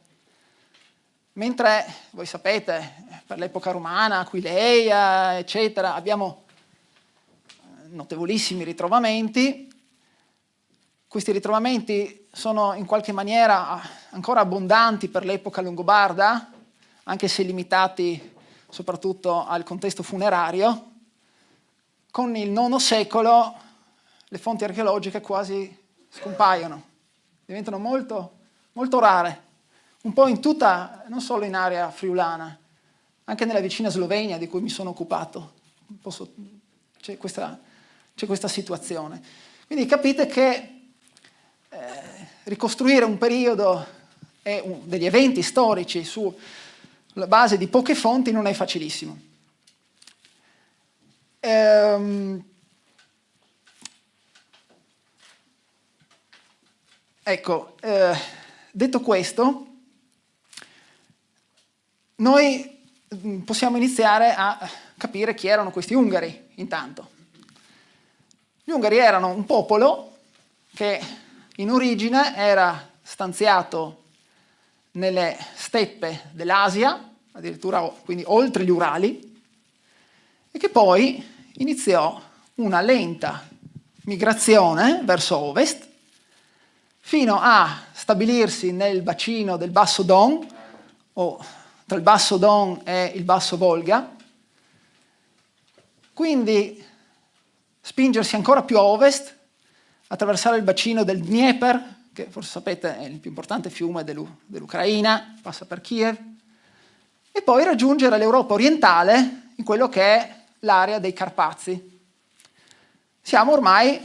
Mentre, voi sapete, per l'epoca romana, Aquileia, eccetera, abbiamo notevolissimi ritrovamenti. Questi ritrovamenti sono in qualche maniera ancora abbondanti per l'epoca longobarda, anche se limitati soprattutto al contesto funerario. Con il IX secolo le fonti archeologiche quasi scompaiono, diventano molto, molto rare. Un po' in tutta, non solo in area friulana, anche nella vicina Slovenia di cui mi sono occupato. C'è questa situazione. Quindi capite che ricostruire un periodo e degli eventi storici sulla base di poche fonti non è facilissimo. Ecco, detto questo, noi possiamo iniziare a capire chi erano questi ungari, intanto. Gli ungari erano un popolo che in origine era stanziato nelle steppe dell'Asia, addirittura quindi oltre gli Urali, e che poi iniziò una lenta migrazione verso ovest fino a stabilirsi nel bacino del Basso Don, o tra il Basso Don e il Basso Volga, quindi spingersi ancora più a ovest, attraversare il bacino del Dnieper, che forse sapete è il più importante fiume dell'Ucraina, passa per Kiev, e poi raggiungere l'Europa orientale in quello che è l'area dei Carpazi. Siamo ormai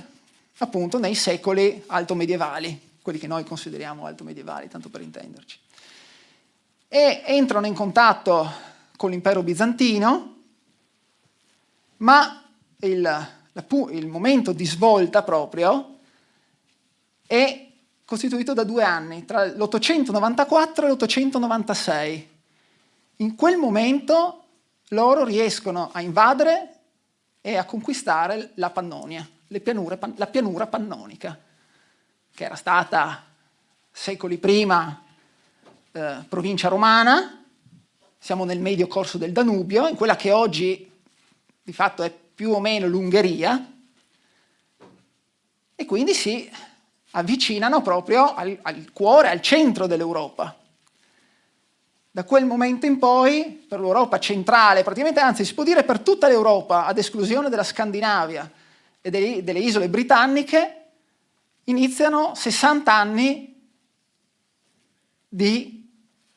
appunto nei secoli altomedievali, quelli che noi consideriamo altomedievali, tanto per intenderci. E entrano in contatto con l'impero bizantino, ma il momento di svolta proprio è costituito da 2 anni, tra l'894 e l'896. In quel momento loro riescono a invadere e a conquistare la Pannonia, la pianura pannonica, che era stata secoli prima provincia romana. Siamo nel medio corso del Danubio, in quella che oggi di fatto è più o meno l'Ungheria, e quindi si avvicinano proprio al cuore, al centro dell'Europa. Da quel momento in poi, per l'Europa centrale, praticamente, anzi si può dire per tutta l'Europa, ad esclusione della Scandinavia e delle isole britanniche, iniziano 60 anni di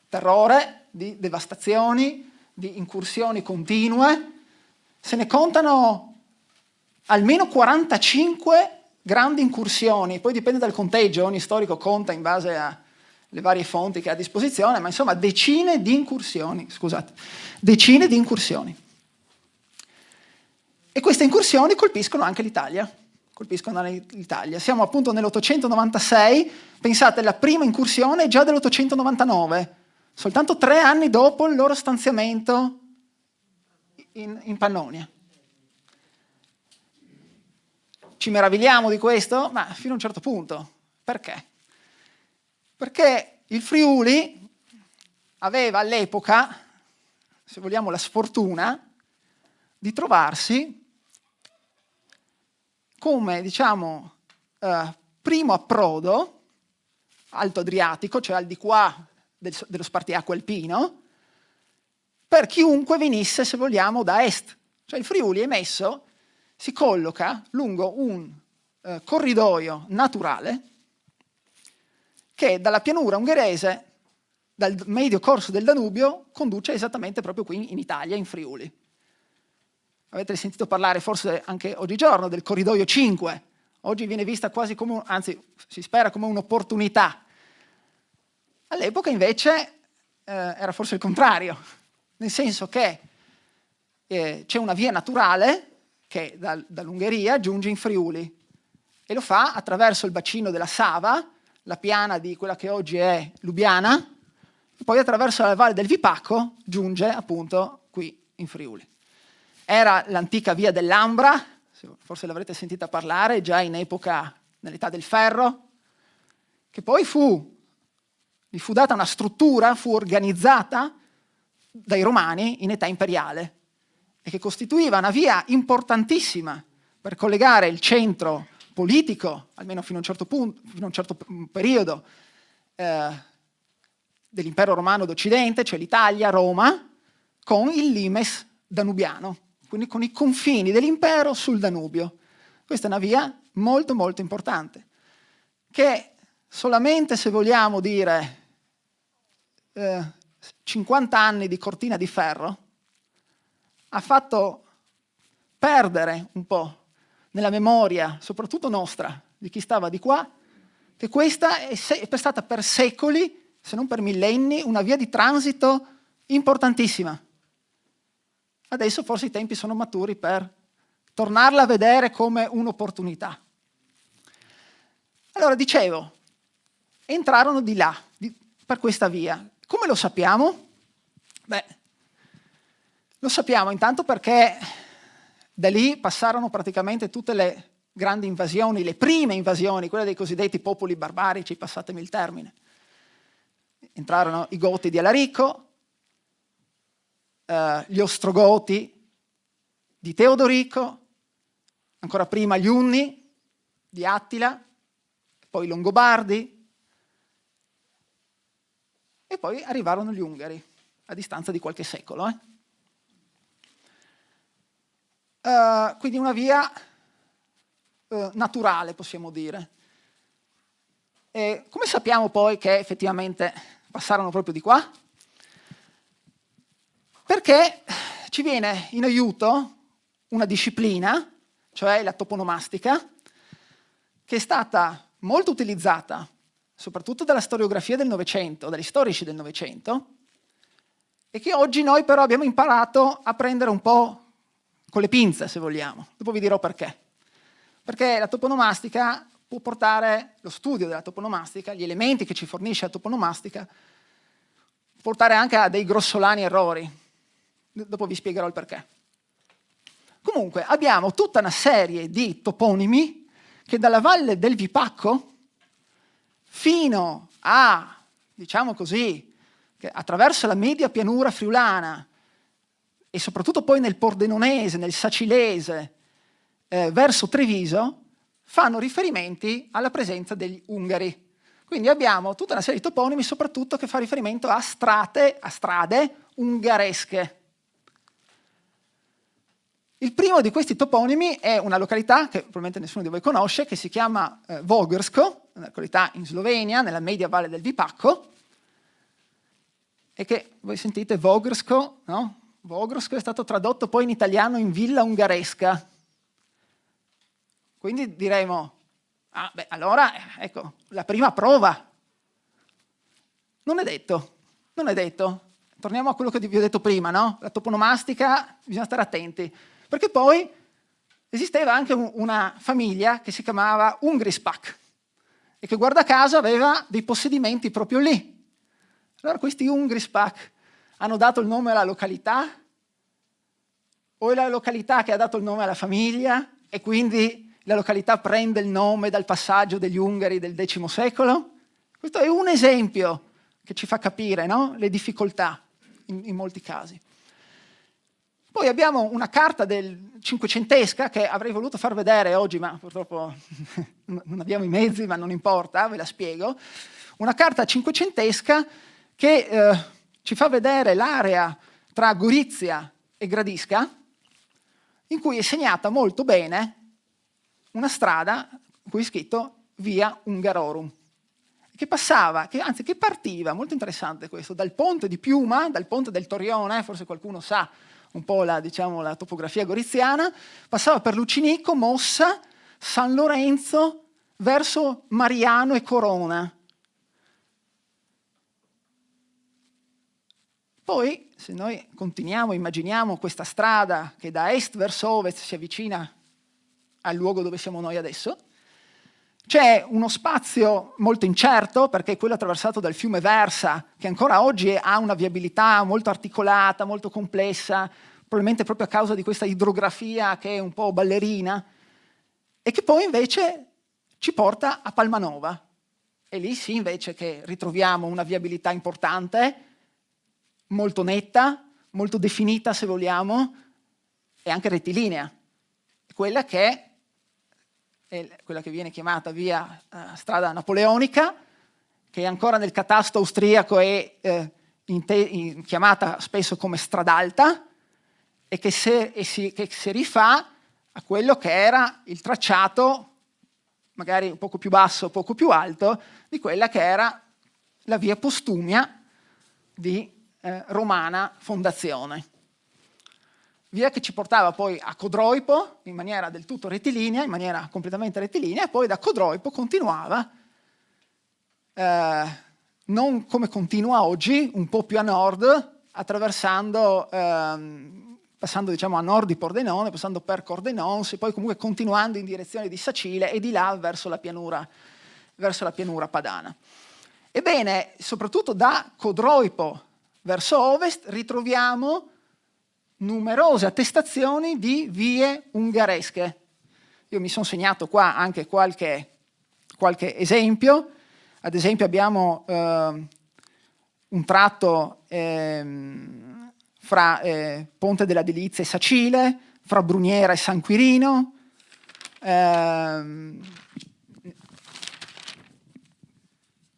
terrore, di devastazioni, di incursioni continue. Se ne contano almeno 45 grandi incursioni, poi dipende dal conteggio, ogni storico conta in base alle varie fonti che ha a disposizione, ma insomma decine di incursioni. E queste incursioni colpiscono anche l'Italia. Siamo appunto nell'896, pensate, la prima incursione è già dell'899, soltanto 3 anni dopo il loro stanziamento in Pannonia. Ci meravigliamo di questo? Ma fino a un certo punto. Perché? Perché il Friuli aveva all'epoca, se vogliamo, la sfortuna di trovarsi come, diciamo, primo approdo Alto Adriatico, cioè al di qua dello spartiacque alpino, per chiunque venisse, se vogliamo, da est. Cioè il Friuli è messo, si colloca lungo un corridoio naturale che dalla pianura ungherese, dal medio corso del Danubio, conduce esattamente proprio qui in Italia, in Friuli. Avete sentito parlare forse anche oggigiorno del corridoio 5. Oggi viene vista quasi come, anzi si spera come un'opportunità. All'epoca invece era forse il contrario, nel senso che c'è una via naturale che dall'Ungheria giunge in Friuli e lo fa attraverso il bacino della Sava, la piana di quella che oggi è Lubiana, e poi attraverso la valle del Vipacco giunge appunto qui in Friuli. Era l'antica via dell'Ambra, forse l'avrete sentita parlare, già in epoca, nell'età del ferro, che poi gli fu data una struttura, fu organizzata dai Romani in età imperiale e che costituiva una via importantissima per collegare il centro politico, almeno fino a un certo punto, fino a un certo periodo dell'impero romano d'Occidente, cioè l'Italia, Roma, con il limes danubiano, quindi con i confini dell'impero sul Danubio. Questa è una via molto molto importante, che solamente, se vogliamo dire, 50 anni di cortina di ferro ha fatto perdere un po' nella memoria, soprattutto nostra, di chi stava di qua, che questa è stata per secoli, se non per millenni, una via di transito importantissima. Adesso forse i tempi sono maturi per tornarla a vedere come un'opportunità. Allora, dicevo, entrarono di là, per questa via. Come lo sappiamo? Beh, lo sappiamo intanto perché da lì passarono praticamente tutte le grandi invasioni, le prime invasioni, quelle dei cosiddetti popoli barbarici, passatemi il termine. Entrarono i Goti di Alarico, gli Ostrogoti di Teodorico, ancora prima gli Unni di Attila, poi i Longobardi, e poi arrivarono gli Ungari, a distanza di qualche secolo. Quindi una via naturale, possiamo dire. E come sappiamo poi che effettivamente passarono proprio di qua? Perché ci viene in aiuto una disciplina, cioè la toponomastica, che è stata molto utilizzata, soprattutto dalla storiografia del Novecento, dagli storici del Novecento, e che oggi noi però abbiamo imparato a prendere un po' con le pinze, se vogliamo. Dopo vi dirò perché. Perché la toponomastica può portare, lo studio della toponomastica, gli elementi che ci fornisce la toponomastica, può portare anche a dei grossolani errori. Dopo vi spiegherò il perché. Comunque, abbiamo tutta una serie di toponimi che dalla valle del Vipacco fino a, diciamo così, che attraverso la media pianura friulana e soprattutto poi nel pordenonese, nel sacilese, verso Treviso, fanno riferimenti alla presenza degli Ungari. Quindi abbiamo tutta una serie di toponimi, soprattutto che fa riferimento a strade ungaresche. Il primo di questi toponimi è una località che probabilmente nessuno di voi conosce, che si chiama Vogrsko, una località in Slovenia, nella media valle del Vipacco, e che voi sentite Vogrsko, no? Vogrsko è stato tradotto poi in italiano in villa ungaresca. Quindi diremo, allora, ecco, la prima prova. Non è detto, non è detto. Torniamo a quello che vi ho detto prima, no? La toponomastica, bisogna stare attenti. Perché poi esisteva anche una famiglia che si chiamava Ungrispak e che guarda caso aveva dei possedimenti proprio lì. Allora questi Ungrispak hanno dato il nome alla località o è la località che ha dato il nome alla famiglia e quindi la località prende il nome dal passaggio degli Ungari del X secolo? Questo è un esempio che ci fa capire, no? Le difficoltà in molti casi. Poi abbiamo una carta del cinquecentesca che avrei voluto far vedere oggi, ma purtroppo non abbiamo i mezzi, ma non importa, ve la spiego. Una carta cinquecentesca che ci fa vedere l'area tra Gorizia e Gradisca, in cui è segnata molto bene una strada in cui è scritto Via Ungarorum, che passava, che partiva, molto interessante questo, dal ponte di Piuma, dal ponte del Torione, forse qualcuno sa un po' la topografia goriziana, passava per Lucinico, Mossa, San Lorenzo, verso Mariano e Corona. Poi, se noi continuiamo, immaginiamo questa strada che da est verso ovest si avvicina al luogo dove siamo noi adesso, c'è uno spazio molto incerto, perché è quello attraversato dal fiume Versa, che ancora oggi ha una viabilità molto articolata, molto complessa, probabilmente proprio a causa di questa idrografia che è un po' ballerina, e che poi invece ci porta a Palmanova. E lì sì, invece, che ritroviamo una viabilità importante, molto netta, molto definita, se vogliamo, e anche rettilinea. Quella che viene chiamata via strada napoleonica, che ancora nel catasto austriaco è chiamata spesso come stradalta, e che si rifà a quello che era il tracciato, magari un poco più basso, poco più alto, di quella che era la via Postumia di Romana Fondazione. Via che ci portava poi a Codroipo in maniera del tutto rettilinea, in maniera completamente rettilinea, e poi da Codroipo continuava, non come continua oggi, un po' più a nord, attraversando, passando diciamo a nord di Pordenone, passando per Cordenons, e poi comunque continuando in direzione di Sacile e di là verso la pianura padana. Ebbene, soprattutto da Codroipo verso ovest ritroviamo numerose attestazioni di vie ungheresche. Io mi sono segnato qua anche qualche esempio. Ad esempio abbiamo un tratto fra Ponte della Delizia e Sacile, fra Bruniera e San Quirino.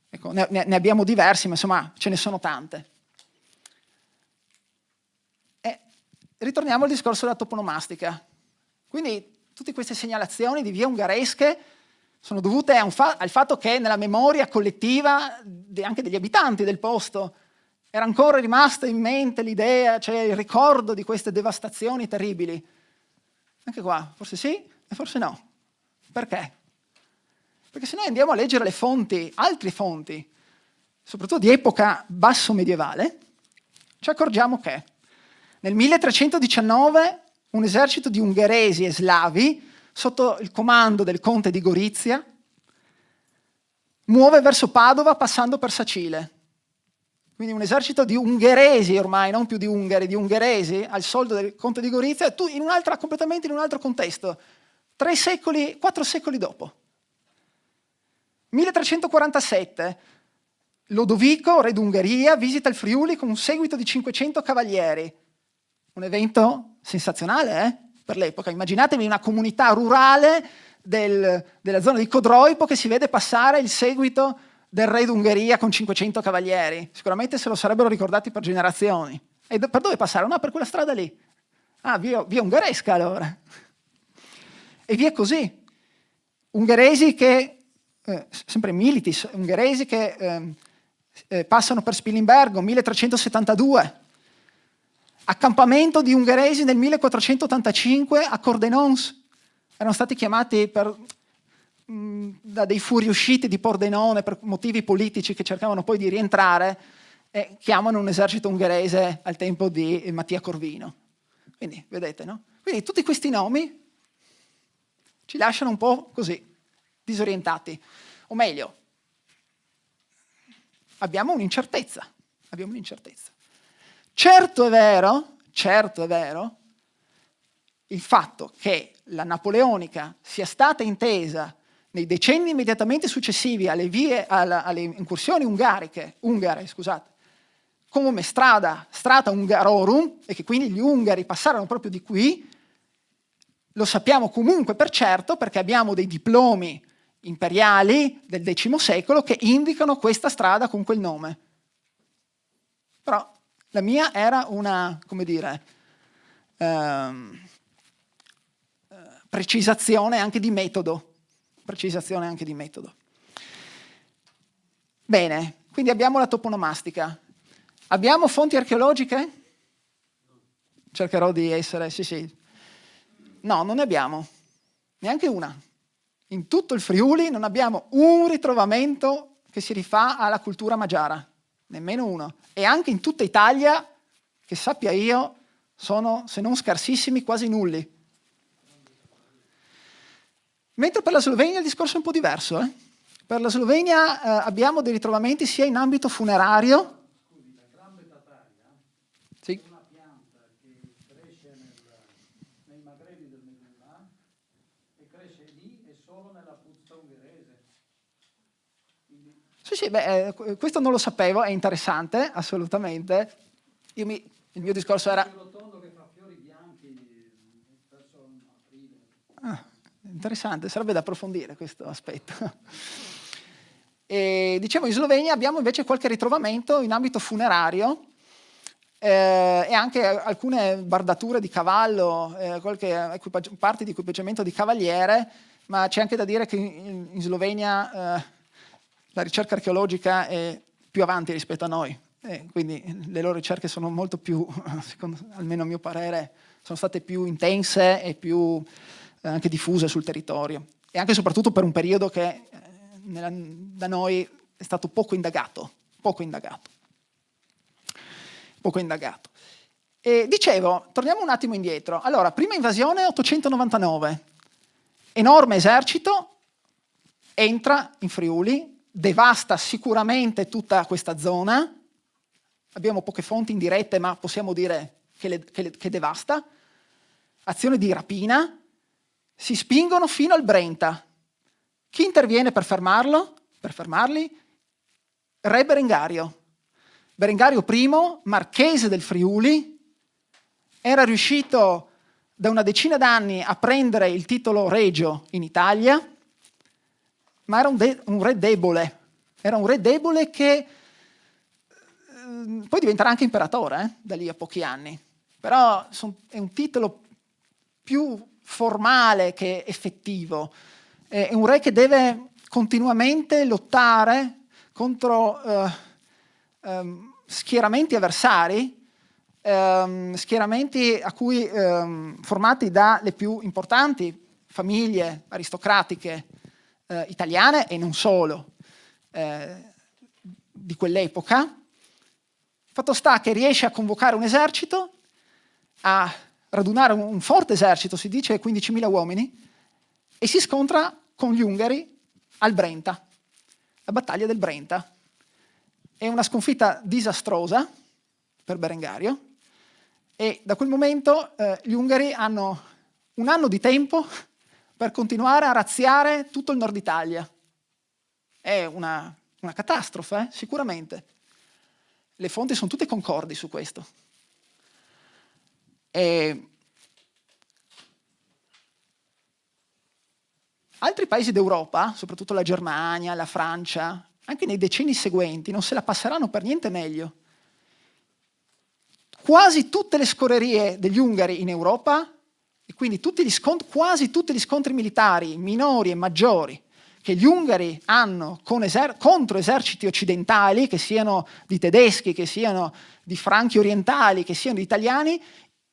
Ecco, ne abbiamo diversi, ma insomma ce ne sono tante. Ritorniamo al discorso della toponomastica. Quindi tutte queste segnalazioni di vie ungheresche sono dovute al fatto che nella memoria collettiva anche degli abitanti del posto era ancora rimasta in mente l'idea, cioè il ricordo di queste devastazioni terribili. Anche qua, forse sì e forse no. Perché? Perché se noi andiamo a leggere le fonti, altre fonti, soprattutto di epoca basso medievale, ci accorgiamo che nel 1319 un esercito di ungheresi e slavi, sotto il comando del conte di Gorizia, muove verso Padova passando per Sacile. Quindi un esercito di ungheresi ormai, non più di ungari, di ungheresi, al soldo del conte di Gorizia, completamente in un altro contesto, 4 secoli dopo. 1347, Lodovico, re d'Ungheria, visita il Friuli con un seguito di 500 cavalieri. Un evento sensazionale per l'epoca. Immaginatevi una comunità rurale della zona di Codroipo che si vede passare il seguito del re d'Ungheria con 500 cavalieri. Sicuramente se lo sarebbero ricordati per generazioni. E per dove passarono? No, per quella strada lì. Ah, via ungheresca allora. E via così. Ungheresi che, sempre militis, ungheresi che passano per Spilimbergo, 1372. Accampamento di ungheresi nel 1485 a Cordenons. Erano stati chiamati da dei fuoriusciti di Pordenone per motivi politici che cercavano poi di rientrare e chiamano un esercito ungherese al tempo di Mattia Corvino. Quindi, vedete, no? Quindi tutti questi nomi ci lasciano un po' così, disorientati. O meglio, abbiamo un'incertezza. Certo è vero il fatto che la napoleonica sia stata intesa nei decenni immediatamente successivi alle incursioni ungare, come strata Hungarorum, e che quindi gli ungari passarono proprio di qui, lo sappiamo comunque per certo perché abbiamo dei diplomi imperiali del X secolo che indicano questa strada con quel nome. Però la mia era una, precisazione anche di metodo. Bene, quindi abbiamo la toponomastica. Abbiamo fonti archeologiche? Cercherò di essere, sì. No, non ne abbiamo. Neanche una. In tutto il Friuli non abbiamo un ritrovamento che si rifà alla cultura magiara. Nemmeno uno. E anche in tutta Italia, che sappia io, sono, se non scarsissimi, quasi nulli. Mentre per la Slovenia il discorso è un po' diverso. Per la Slovenia abbiamo dei ritrovamenti sia in ambito funerario. Scusi, la Gran Betataria Sì. è una pianta che cresce nei magrebini del Meduna e cresce lì e solo nella puzza ungherese. Quindi... Sì, questo non lo sapevo, è interessante, assolutamente. Il mio discorso era... rotondo che fa fiori bianchi verso aprile. Interessante, sarebbe da approfondire questo aspetto. E, dicevo, in Slovenia abbiamo invece qualche ritrovamento in ambito funerario e anche alcune bardature di cavallo, qualche parti di equipaggiamento di cavaliere, ma c'è anche da dire che in Slovenia la ricerca archeologica è più avanti rispetto a noi, quindi le loro ricerche sono molto più, almeno a mio parere, sono state più intense e più anche diffuse sul territorio, e anche e soprattutto per un periodo che da noi è stato poco indagato. E dicevo, torniamo un attimo indietro. Allora, prima invasione 899, enorme esercito, entra in Friuli devasta sicuramente tutta questa zona. Abbiamo poche fonti indirette, ma possiamo dire che devasta. Azione di rapina. Si spingono fino al Brenta. Chi interviene per fermarlo? Per fermarli? Re Berengario. Berengario I, marchese del Friuli, era riuscito da una decina d'anni a prendere il titolo regio in Italia, ma era un re debole. Era un re debole che poi diventerà anche imperatore, da lì a pochi anni. Però è un titolo più formale che effettivo. È un re che deve continuamente lottare contro schieramenti avversari, schieramenti formati dalle più importanti famiglie aristocratiche italiane e non solo di quell'epoca. Fatto sta che riesce a convocare un esercito, a radunare un forte esercito, si dice 15.000 uomini, e si scontra con gli Ungari al Brenta, la battaglia del Brenta. È una sconfitta disastrosa per Berengario e da quel momento gli Ungari hanno un anno di tempo per continuare a razziare tutto il nord Italia. È una catastrofe, sicuramente. Le fonti sono tutte concordi su questo. Altri paesi d'Europa, soprattutto la Germania, la Francia, anche nei decenni seguenti, non se la passeranno per niente meglio. Quasi tutte le scorrerie degli Ungari in Europa, e quindi quasi tutti gli scontri militari, minori e maggiori, che gli Ungari hanno contro eserciti occidentali, che siano di tedeschi, che siano di franchi orientali, che siano di italiani,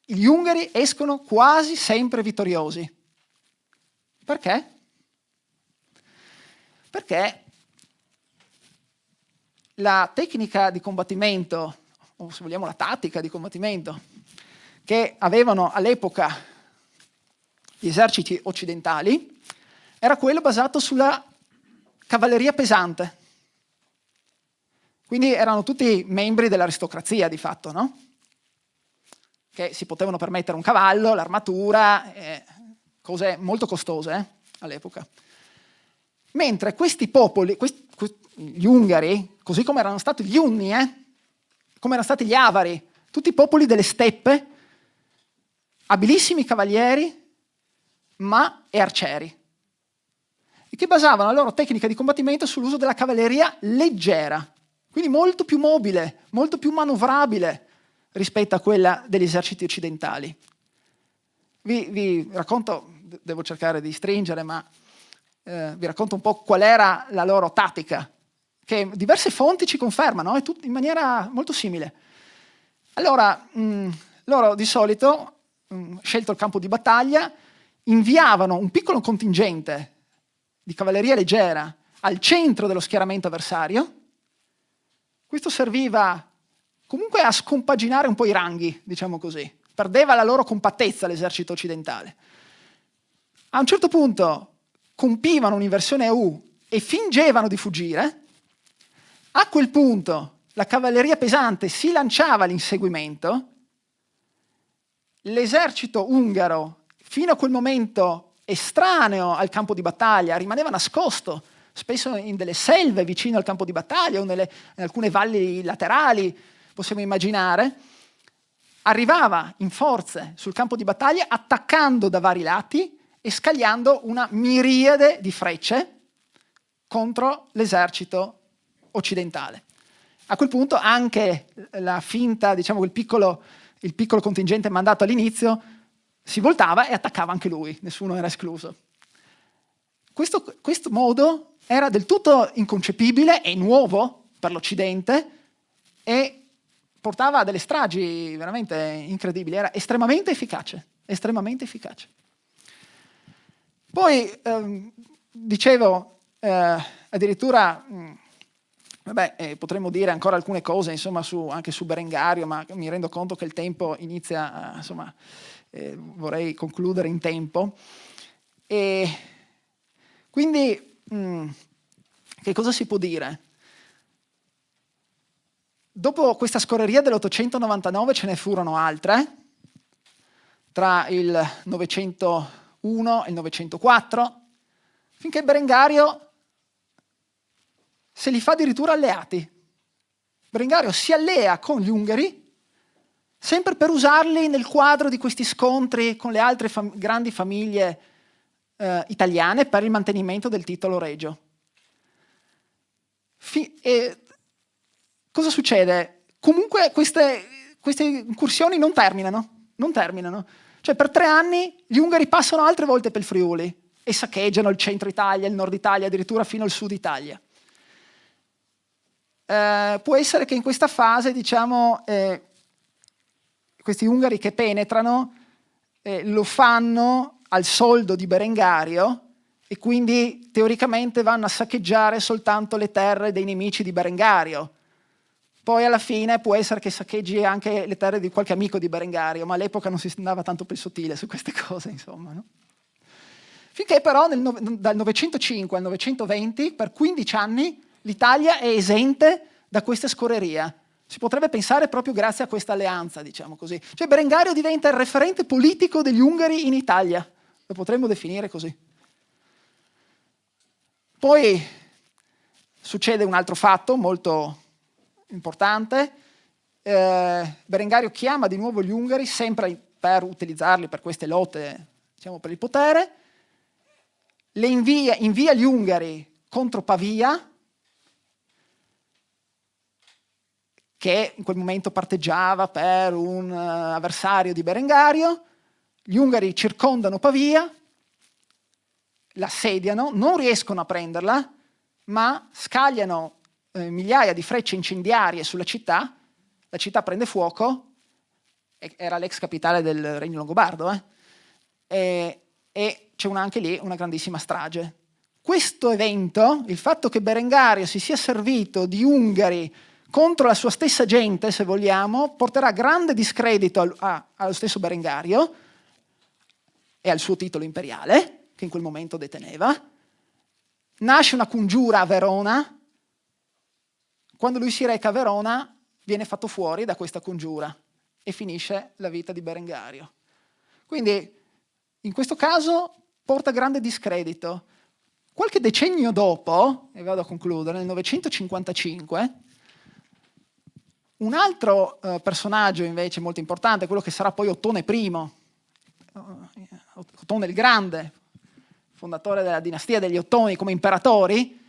gli Ungari escono quasi sempre vittoriosi. Perché? Perché la tecnica di combattimento, o se vogliamo la tattica di combattimento, che avevano all'epoca gli eserciti occidentali, era quello basato sulla cavalleria pesante. Quindi erano tutti membri dell'aristocrazia, di fatto, no? Che si potevano permettere un cavallo, l'armatura, cose molto costose all'epoca. Mentre questi popoli, gli Ungari, così come erano stati gli Unni, come erano stati gli Avari, tutti i popoli delle steppe, abilissimi cavalieri, e arcieri, e che basavano la loro tecnica di combattimento sull'uso della cavalleria leggera, quindi molto più mobile, molto più manovrabile rispetto a quella degli eserciti occidentali. Vi racconto, devo cercare di stringere, ma vi racconto un po' qual era la loro tattica, che diverse fonti ci confermano, è in maniera molto simile. Allora, loro di solito, scelto il campo di battaglia, inviavano un piccolo contingente di cavalleria leggera al centro dello schieramento avversario. Questo serviva comunque a scompaginare un po' i ranghi, diciamo così. Perdeva la loro compattezza l'esercito occidentale. A un certo punto compivano un'inversione a U e fingevano di fuggire. A quel punto la cavalleria pesante si lanciava all'inseguimento. L'esercito ungaro, fino a quel momento estraneo al campo di battaglia, rimaneva nascosto, spesso in delle selve vicino al campo di battaglia o in alcune valli laterali, possiamo immaginare, arrivava in forze sul campo di battaglia attaccando da vari lati e scagliando una miriade di frecce contro l'esercito occidentale. A quel punto anche la finta, diciamo, il piccolo contingente mandato all'inizio si voltava e attaccava anche lui, nessuno era escluso. Questo modo era del tutto inconcepibile e nuovo per l'Occidente e portava a delle stragi veramente incredibili, era estremamente efficace, estremamente efficace. Poi, dicevo, addirittura, potremmo dire ancora alcune cose, insomma, anche su Berengario, ma mi rendo conto che il tempo inizia, insomma, vorrei concludere in tempo. E quindi Che cosa si può dire? Dopo questa scorreria dell'899 ce ne furono altre, tra il 901 e il 904, finché Berengario se li fa addirittura alleati. Berengario si allea con gli Ungari, sempre per usarli nel quadro di questi scontri con le altre grandi famiglie italiane per il mantenimento del titolo regio. Cosa succede? Comunque queste incursioni non terminano. Cioè per 3 anni gli Ungari passano altre volte per il Friuli e saccheggiano il centro Italia, il nord Italia, addirittura fino al sud Italia. Può essere che in questa fase, diciamo, questi Ungari che penetrano lo fanno al soldo di Berengario e quindi teoricamente vanno a saccheggiare soltanto le terre dei nemici di Berengario. Poi alla fine può essere che saccheggi anche le terre di qualche amico di Berengario, ma all'epoca non si andava tanto per il sottile su queste cose, insomma. No? Finché però dal 905 al 920, per 15 anni, l'Italia è esente da questa scorreria. Si potrebbe pensare proprio grazie a questa alleanza, diciamo così. Cioè Berengario diventa il referente politico degli Ungari in Italia, lo potremmo definire così. Poi succede un altro fatto molto importante. Berengario chiama di nuovo gli Ungari, sempre per utilizzarli per queste lotte, diciamo, per il potere, invia gli Ungari contro Pavia, che in quel momento parteggiava per un avversario di Berengario. Gli Ungari circondano Pavia, l'assediano, non riescono a prenderla, ma scagliano migliaia di frecce incendiarie sulla città, la città prende fuoco, era l'ex capitale del Regno Longobardo, e c'è anche lì una grandissima strage. Questo evento, il fatto che Berengario si sia servito di Ungari contro la sua stessa gente, se vogliamo, porterà grande discredito allo stesso Berengario e al suo titolo imperiale, che in quel momento deteneva. Nasce una congiura a Verona. Quando lui si reca a Verona, viene fatto fuori da questa congiura e finisce la vita di Berengario. Quindi, in questo caso, porta grande discredito. Qualche decennio dopo, e vado a concludere, nel 955, un altro personaggio invece molto importante, quello che sarà poi Ottone I, Ottone il Grande, fondatore della dinastia degli Ottoni come imperatori,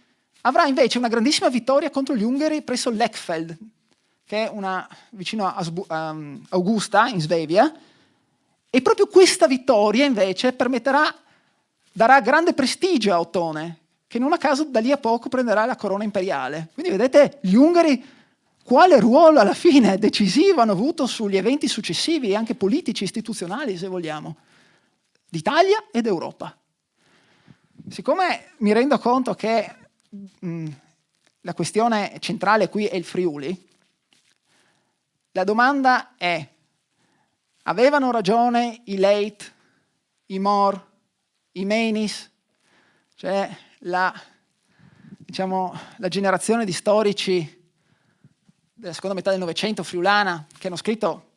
avrà invece una grandissima vittoria contro gli Ungari presso Lechfeld, che è vicino a Augusta, in Svevia, e proprio questa vittoria invece darà grande prestigio a Ottone, che non a caso da lì a poco prenderà la corona imperiale. Quindi vedete, gli Ungari quale ruolo alla fine decisivo hanno avuto sugli eventi successivi, anche politici, istituzionali, se vogliamo, d'Italia ed Europa. Siccome mi rendo conto che la questione centrale qui è il Friuli, la domanda è: avevano ragione i Leit, i Mor, i Menis, cioè la generazione di storici della seconda metà del Novecento friulana, che hanno scritto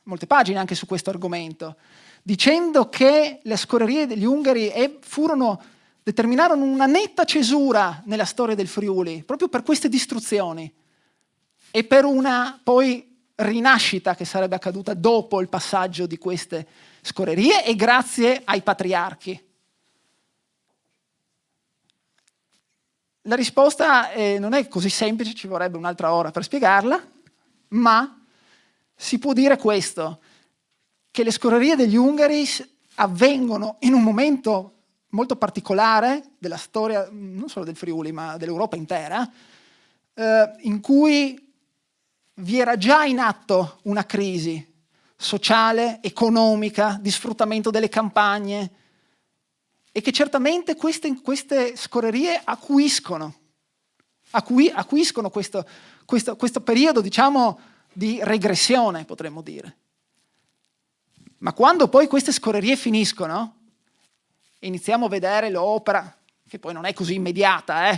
molte pagine anche su questo argomento, dicendo che le scorrerie degli Ungari determinarono una netta cesura nella storia del Friuli, proprio per queste distruzioni e per una poi rinascita che sarebbe accaduta dopo il passaggio di queste scorrerie e grazie ai patriarchi. La risposta non è così semplice, ci vorrebbe un'altra ora per spiegarla, ma si può dire questo, che le scorrerie degli Ungari avvengono in un momento molto particolare della storia, non solo del Friuli, ma dell'Europa intera, in cui vi era già in atto una crisi sociale, economica, di sfruttamento delle campagne, e che certamente queste scorrerie acuiscono questo periodo, diciamo, di regressione, potremmo dire. Ma quando poi queste scorrerie finiscono, iniziamo a vedere l'opera, che poi non è così immediata,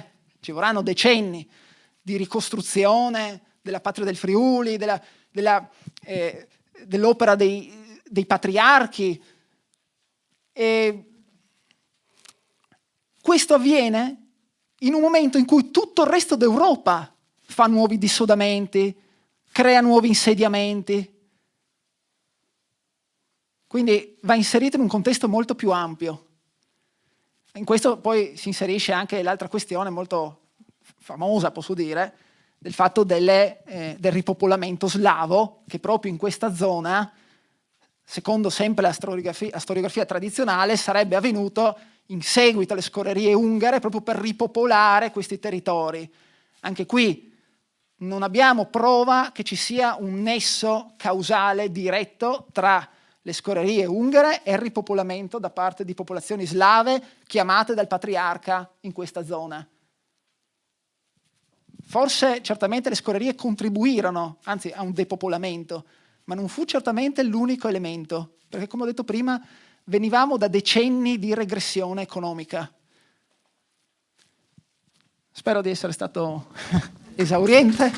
ci vorranno decenni di ricostruzione della patria del Friuli, dell'opera dei patriarchi. E questo avviene in un momento in cui tutto il resto d'Europa fa nuovi dissodamenti, crea nuovi insediamenti. Quindi va inserito in un contesto molto più ampio. In questo poi si inserisce anche l'altra questione molto famosa, posso dire, del fatto del ripopolamento slavo, che proprio in questa zona, secondo sempre la storiografia tradizionale, sarebbe avvenuto in seguito alle scorrerie ungare proprio per ripopolare questi territori. Anche qui non abbiamo prova che ci sia un nesso causale diretto tra le scorrerie ungare e il ripopolamento da parte di popolazioni slave chiamate dal patriarca in questa zona. Forse certamente le scorrerie contribuirono, anzi, a un depopolamento, ma non fu certamente l'unico elemento, perché come ho detto prima venivamo da decenni di regressione economica. Spero di essere stato esauriente.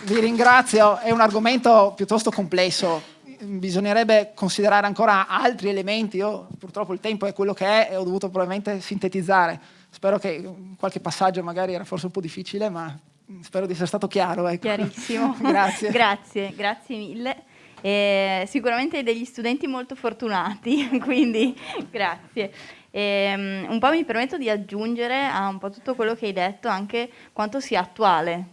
Vi ringrazio, è un argomento piuttosto complesso, bisognerebbe considerare ancora altri elementi. Io purtroppo il tempo è quello che è e ho dovuto probabilmente sintetizzare. Spero che qualche passaggio magari era forse un po' difficile, ma spero di essere stato chiaro. Ecco. Chiarissimo. Grazie. Grazie mille. Sicuramente degli studenti molto fortunati, quindi grazie. Un po' mi permetto di aggiungere a un po' tutto quello che hai detto anche quanto sia attuale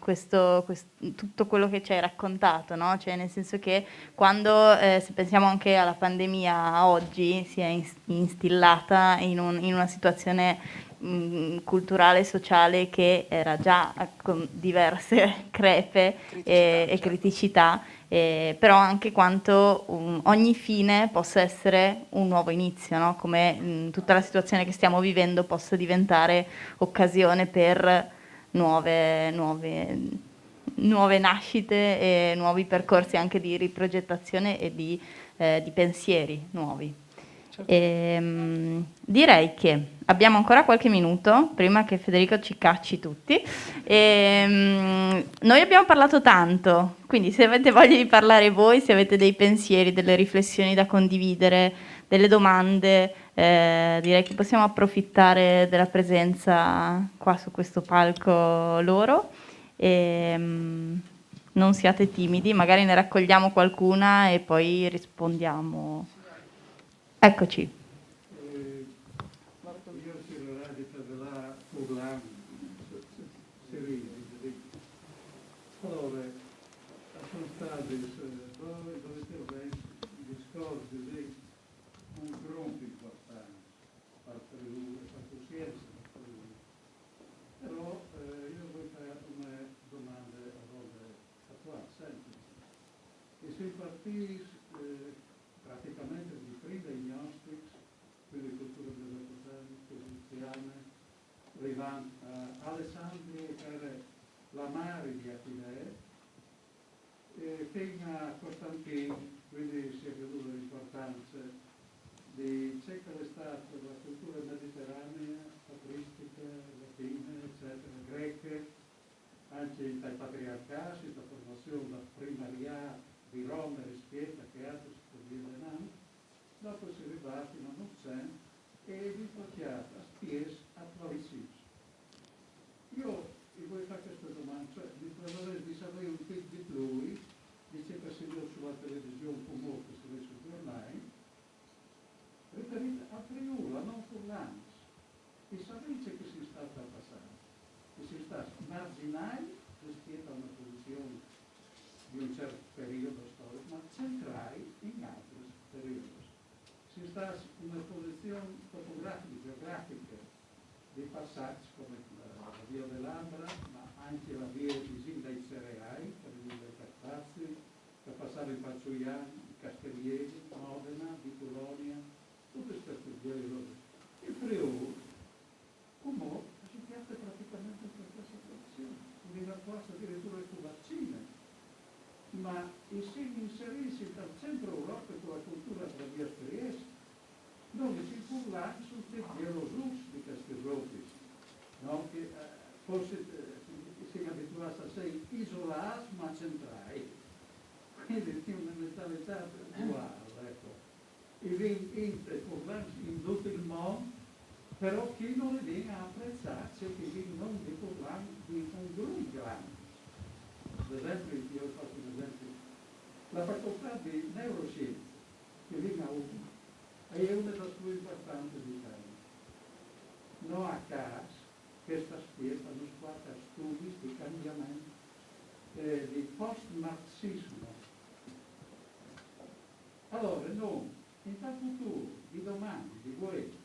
tutto quello che ci hai raccontato, no? Cioè nel senso che quando, se pensiamo anche alla pandemia oggi, si è instillata in una situazione culturale e sociale che era già con diverse crepe e criticità. Però anche quanto ogni fine possa essere un nuovo inizio, no? Come tutta la situazione che stiamo vivendo possa diventare occasione per nuove nascite e nuovi percorsi anche di riprogettazione e di pensieri nuovi. Direi che abbiamo ancora qualche minuto prima che Federico ci cacci tutti. Noi abbiamo parlato tanto, quindi se avete voglia di parlare voi, se avete dei pensieri, delle riflessioni da condividere, delle domande, direi che possiamo approfittare della presenza qua su questo palco loro. Non siate timidi, magari ne raccogliamo qualcuna e poi rispondiamo. Eccoci. Io cercherò di parlare urlando, allora, sono stati dove discorsi di un gruppo importante, per scienza, però io voglio fare una domanda a voi attuale, semplice. E se i partiti praticamente di prima agnostics, quindi cultura della posizione, Alessandria per la mare di Attilè, fino a Costantin, quindi si è veduta l'importanza di c'è che è stata la cultura mediterranea, patristica, latina, eccetera, greche, anche dai patriarcati, la formazione da primaria di Roma e Spieta che altri dopo si è arrivati a Nuzzen e riportato a spies attualissimi. Io vi voglio fare questa domanda, cioè mi troverei di sapere un po' di lui, dice che si vede sulla televisione con molto, si vede sui giornali, riferito a Friuli, non Furlans. E sapete che si sta a passare? Che si sta marginali rispetto a una posizione di un certo periodo storico, ma centrali in altri periodi. Si sta in una posizione topografica, geografica, dei passaggi come la via dell'Ambra, ma anche la via dei cereali, per i dei Carpazi, per passare in Pacciuiano, i Castiglieri, Modena, di Colonia, tutte queste vie. Il Friuli, come si piazza praticamente in questa situazione, in rapporto addirittura con vaccine, ma se inserirsi dal centro Europa con la cultura della via Trieste, forse siamo abituati a essere isolati ma centrali, quindi c'è una mentalità duale, ecco. E viene in tutto il mondo, però chi non le viene a apprezzare, cioè che non di parlare di un gruppo grande. Ad esempio, io faccio un esempio, la facoltà di neuroscienze, che viene a Udine, è una delle più importanti d'Italia. Non a caso, questa spiega hanno fatto studi di cambiamento di post-marxismo. Allora, noi, in tal futuro, di domani, di guerra,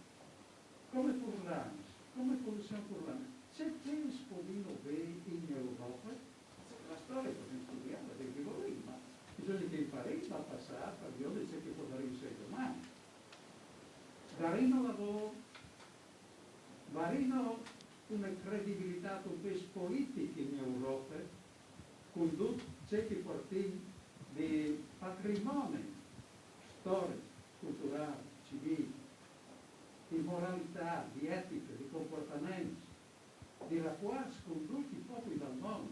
come parlare, come possiamo parlare? C'è tempo di novembre in Europa, la storia possiamo studiare, perché lì, ma bisogna che imparare dal passato, perché io dico che potrà essere domani. Darino lavoro, darino una credibilità un po' politica in Europa, con tutti certi partiti di patrimonio storico, culturale, civile, di moralità, di etica, di comportamento, di rapporti con tutti i popoli del mondo.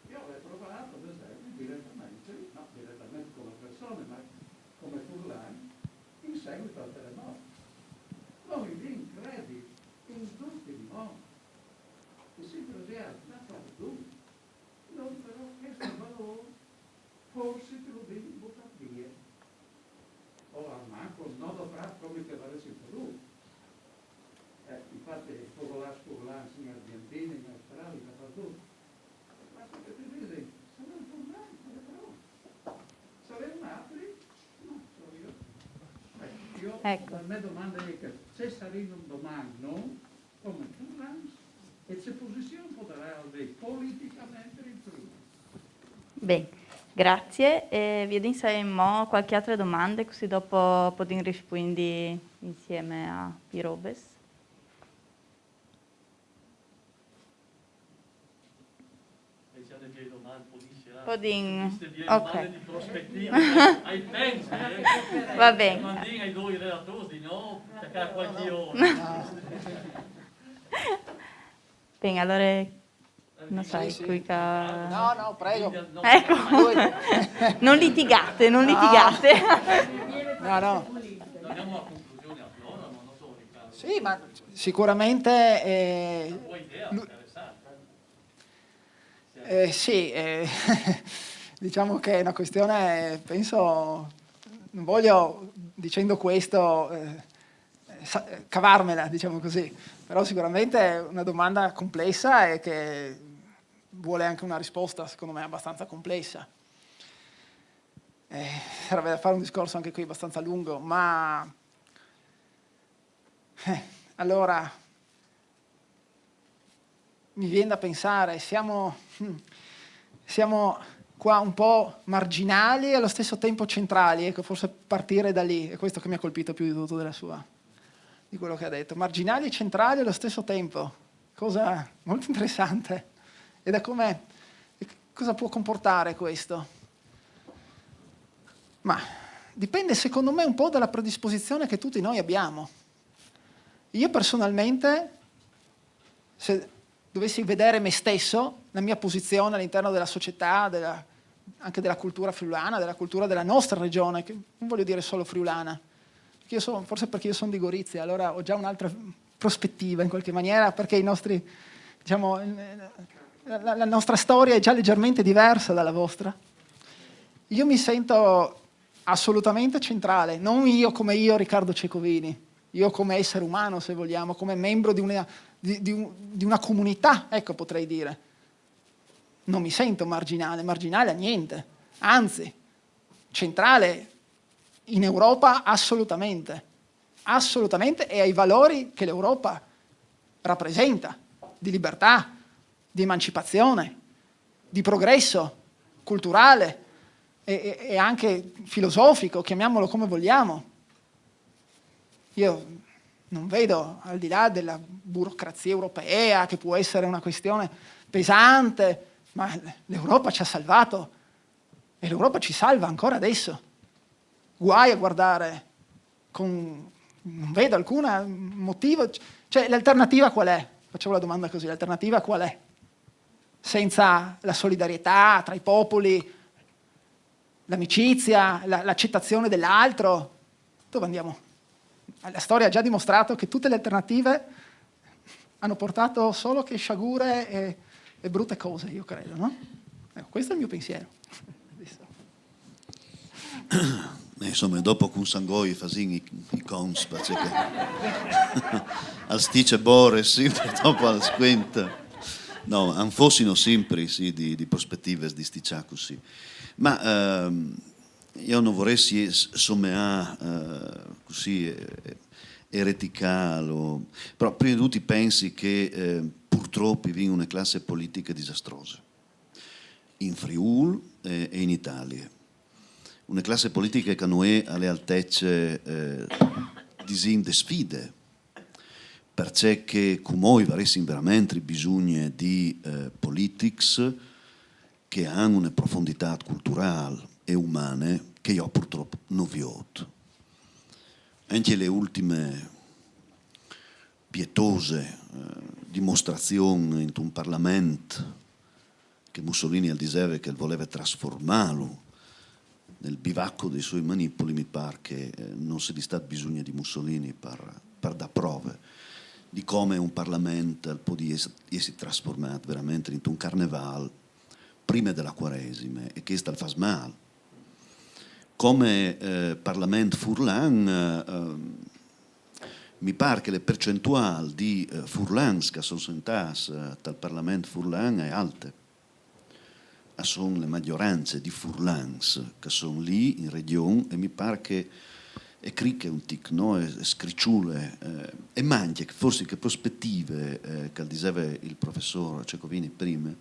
Io l'ho trovato, ad esempio, direttamente, non direttamente come persone, ma come furlani, in seguito al terremoto. Noi vi credi in tutti i mondi. E sempre da fare tutto. Non però questo valore, forse te lo devi buttare via. O al manco non dovrà come che vale sempre lui. Infatti, Fogolà, in Argentina, in Australia, dappertutto. Ma che ti vedi? Sono un problema, però. Saremo altri? No, sono io. Ecco. La mia domanda è che se saremo domani, no? Come Fulani, e se posizione potrà avere politicamente riprima. Bene, grazie. Vediamo se abbiamo qualche altra domanda, così dopo possiamo rispondere insieme a Pirobes. Ok. Di prospettiva, ai pensi, Va bene. mandino ai due relatori, no? Perché a qualche ora. Bene, allora non sai sì. qui che... No, prego. Ecco, non litigate. No. Non andiamo a conclusione allora, ma non so, Riccardo. Sì, ma sicuramente La tua idea è interessante. sì, diciamo che è una questione, penso, non voglio dicendo questo cavarmela, diciamo così, però sicuramente è una domanda complessa e che vuole anche una risposta, secondo me, abbastanza complessa. Sarebbe da fare un discorso anche qui abbastanza lungo, ma allora mi viene da pensare, siamo qua un po' marginali e allo stesso tempo centrali, ecco, forse partire da lì, è questo che mi ha colpito più di tutto di quello che ha detto, marginali e centrali allo stesso tempo, cosa molto interessante, ed è come, cosa può comportare questo? Ma dipende secondo me un po' dalla predisposizione che tutti noi abbiamo. Io personalmente, se dovessi vedere me stesso, la mia posizione all'interno della società, anche della cultura friulana, della cultura della nostra regione, che non voglio dire solo friulana, forse perché io sono di Gorizia, allora ho già un'altra prospettiva in qualche maniera, perché diciamo, la nostra storia è già leggermente diversa dalla vostra. Io mi sento assolutamente centrale, non io come io Riccardo Cecovini, io come essere umano, se vogliamo, come membro di una comunità, ecco, potrei dire. Non mi sento marginale a niente, anzi, centrale in Europa assolutamente, e ai valori che l'Europa rappresenta, di libertà, di emancipazione, di progresso culturale e anche filosofico, chiamiamolo come vogliamo. Io non vedo, al di là della burocrazia europea, che può essere una questione pesante, ma l'Europa ci ha salvato e l'Europa ci salva ancora adesso. Guai a guardare non vedo alcun motivo. Cioè, l'alternativa qual è? Facevo la domanda così, l'alternativa qual è? Senza la solidarietà tra i popoli, l'amicizia, l'accettazione dell'altro, dove andiamo? La storia ha già dimostrato che tutte le alternative hanno portato solo che sciagure e brutte cose, io credo, no? Questo è il mio pensiero. Insomma, dopo con Sangoi fasin i cons, perché al stice Boris, sempre dopo al squenta. No, anfossino sempre sì, di prospettive di sticcia così. Ma io non vorrei così ereticalo, però prima di tutto pensi che purtroppo viene una classe politica disastrosa in Friuli e in Italia. Una classe politica che non è alle altezze di sfide, perché come noi avremo veramente bisogno di politics che hanno una profondità culturale e umana che io purtroppo non vi ho. Anche le ultime pietose dimostrazioni in un Parlamento che Mussolini diceva che voleva trasformarlo nel bivacco dei suoi manipoli, mi pare che non si sta bisogno di Mussolini per dare prove di come un Parlamento può essere trasformato veramente in un carnevale prima della Quaresima e che sta fa male. Come Parlamento Furlan mi pare che le percentuali di Furlans che sono sentati dal Parlamento Furlan è alte. Sono le maggioranze di Furlans che sono lì in regione e mi pare che è cricche un tic, no? È scricciule e manca forse che prospettive che diceva il professor Cecovini prima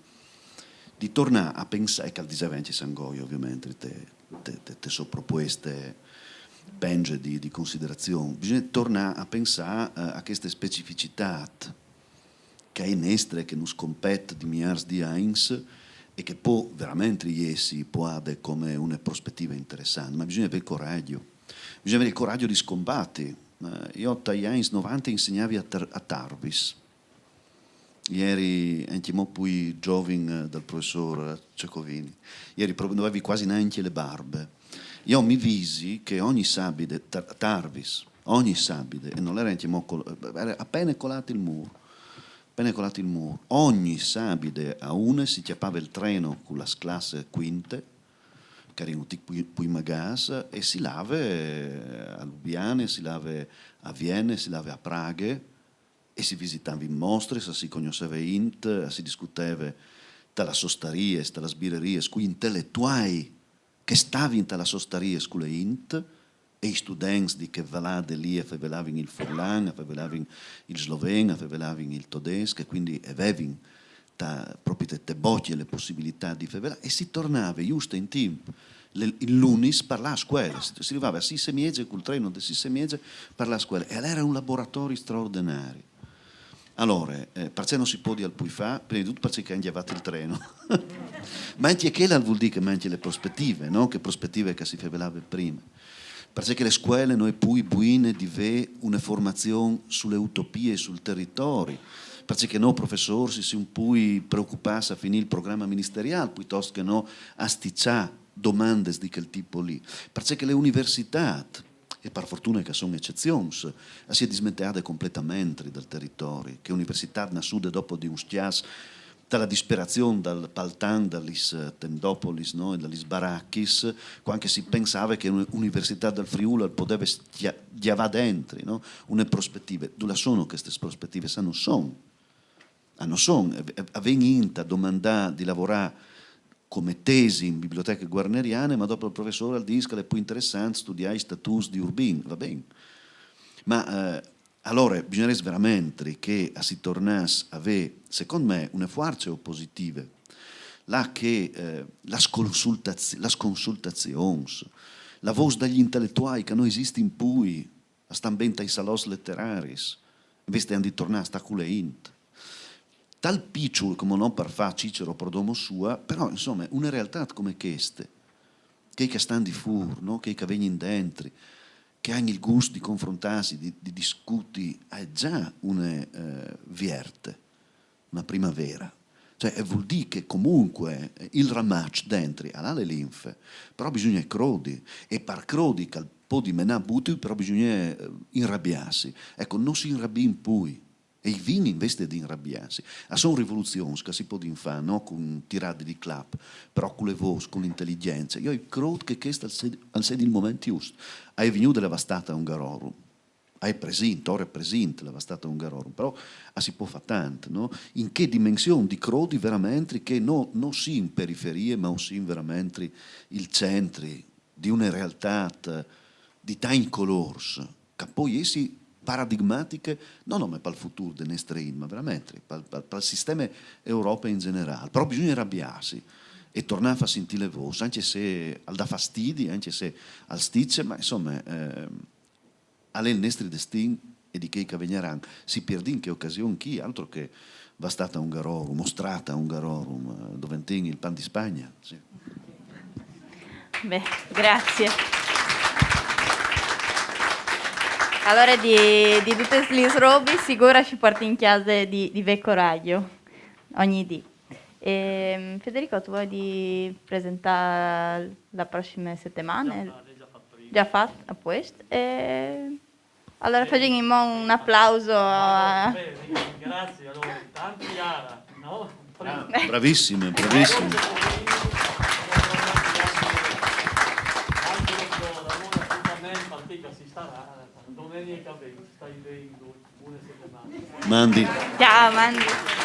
di tornare a pensare che diceva anche Sangoi ovviamente te sono proposte penge di considerazione. Bisogna tornare a pensare a queste specificità che è in estre che non scompete di miliardi di Heinz e che può veramente essi può avere come una prospettiva interessante, ma bisogna avere il coraggio. Bisogna avere il coraggio di scombattere. Io agli anni 90 insegnavi a Tarvis. Ieri anche poi giovane del professor Cecovini. Ieri non avevi quasi neanche le barbe. Io mi visi che ogni sabato Tarvis, ogni sabato, e non era era appena colato il muro. Ogni sabato a una si chiappava il treno con la classe quinte, che erano poi magas, e si lava a Lubiana, si lava a Vienna, si lava a Praga, e si visitava in mostre, si conosceva si discuteva dalla sostaria, dalle sbirrerie, con gli intellettuali che stavano dalla sostaria con le e i studenti di che valade lì avevano il furlan, avevano il sloveno, avevano il tedesco, e quindi avevano proprio te bocce le possibilità di favelare, e si tornava giusto in tempo il lunis per la scuola, si arrivava a 6:30 col treno di 6:30 per la scuola, e era un laboratorio straordinario. Allora, perché non si può dire al poi fa, prima di tutto perché hanno llevato il treno, ma anche che vuol dire che manca le prospettive, no? Che prospettive che si favelava prima. Perché le scuole noi poi buine di avere una formazione sulle utopie sul territorio, perché noi professori si sono poi preoccupati a finire il programma ministeriale piuttosto che no a sticciare domande di quel tipo lì, perché le università, e per fortuna che sono eccezioni, si è dismentate completamente dal territorio, che università nascude dopo di un stias dalla disperazione, dal paltan, dagli tendopolis, no? E dagli baracchis, quando si pensava che un'università del Friuli poteva già dentro, no? Una prospettiva. Dove sono queste prospettive? Non sono. Avvenendo a domandare di lavorare come tesi in biblioteche guarneriane, ma dopo il professore dice che è più interessante studiare i status di Urbin, va bene. Ma allora bisognerebbe veramente che si tornasse a avere, secondo me, una forza oppositiva, là che le consultazioni, la voce degli intellettuali che non esiste in pui, stanno ben ai salons letterari, invece di tornare a stare con le int. Tal picciolo come non per fare Cicero per domo sua, però insomma una realtà come queste, che stanno di fuori, no? Che vengono dentro, che hanno il gusto di confrontarsi, di discutere, è già una vierte, una primavera. Cioè, vuol dire che comunque il ramac dentro ha le linfe, però bisogna crodi, e per crodi che può di menà butti, però bisogna inrabbiarsi. Ecco, non si inrabbia poi. E i vini invece di inrabbiarsi. Sono rivoluzioni che si può fare, non con tirate di clap, però con le voci, con l'intelligenza. Io credo che questo è il momento giusto. Hai venuto devastata un garorum. Hai presente, ora è presente la vastata Ungarorum, però si può fare tanto, no? In che dimensione di crodi veramente che non si in periferie, ma si veramente il centro di una realtà di tanti colori, che poi essi paradigmatiche, non per il futuro del nostro ma veramente per il sistema Europa in generale. Però bisogna arrabbiarsi e tornare a far sentire le voci, anche se al dà fastidi, anche se al sticce, ma insomma... alle il nostro destino e di che avvegneranno. Si perde in che occasione chi, altro che bastata Ungarorum, mostrata Ungarorum, dove il pan di Spagna. Sì. Beh, grazie. Allora di tutte le robe sicura ci porti in chiesa di Veccoraio ogni dì. Federico, tu vuoi presentare la prossima settimana? Già fatto a questo. Allora facciamo un applauso. Grazie, allora, tanto Chiara, no? Bravissime, bravissime. Anche questo lavoro appuntamento, fatica si starà, domenica stai vedendo una settimana. Mandi. Ciao, Mandi.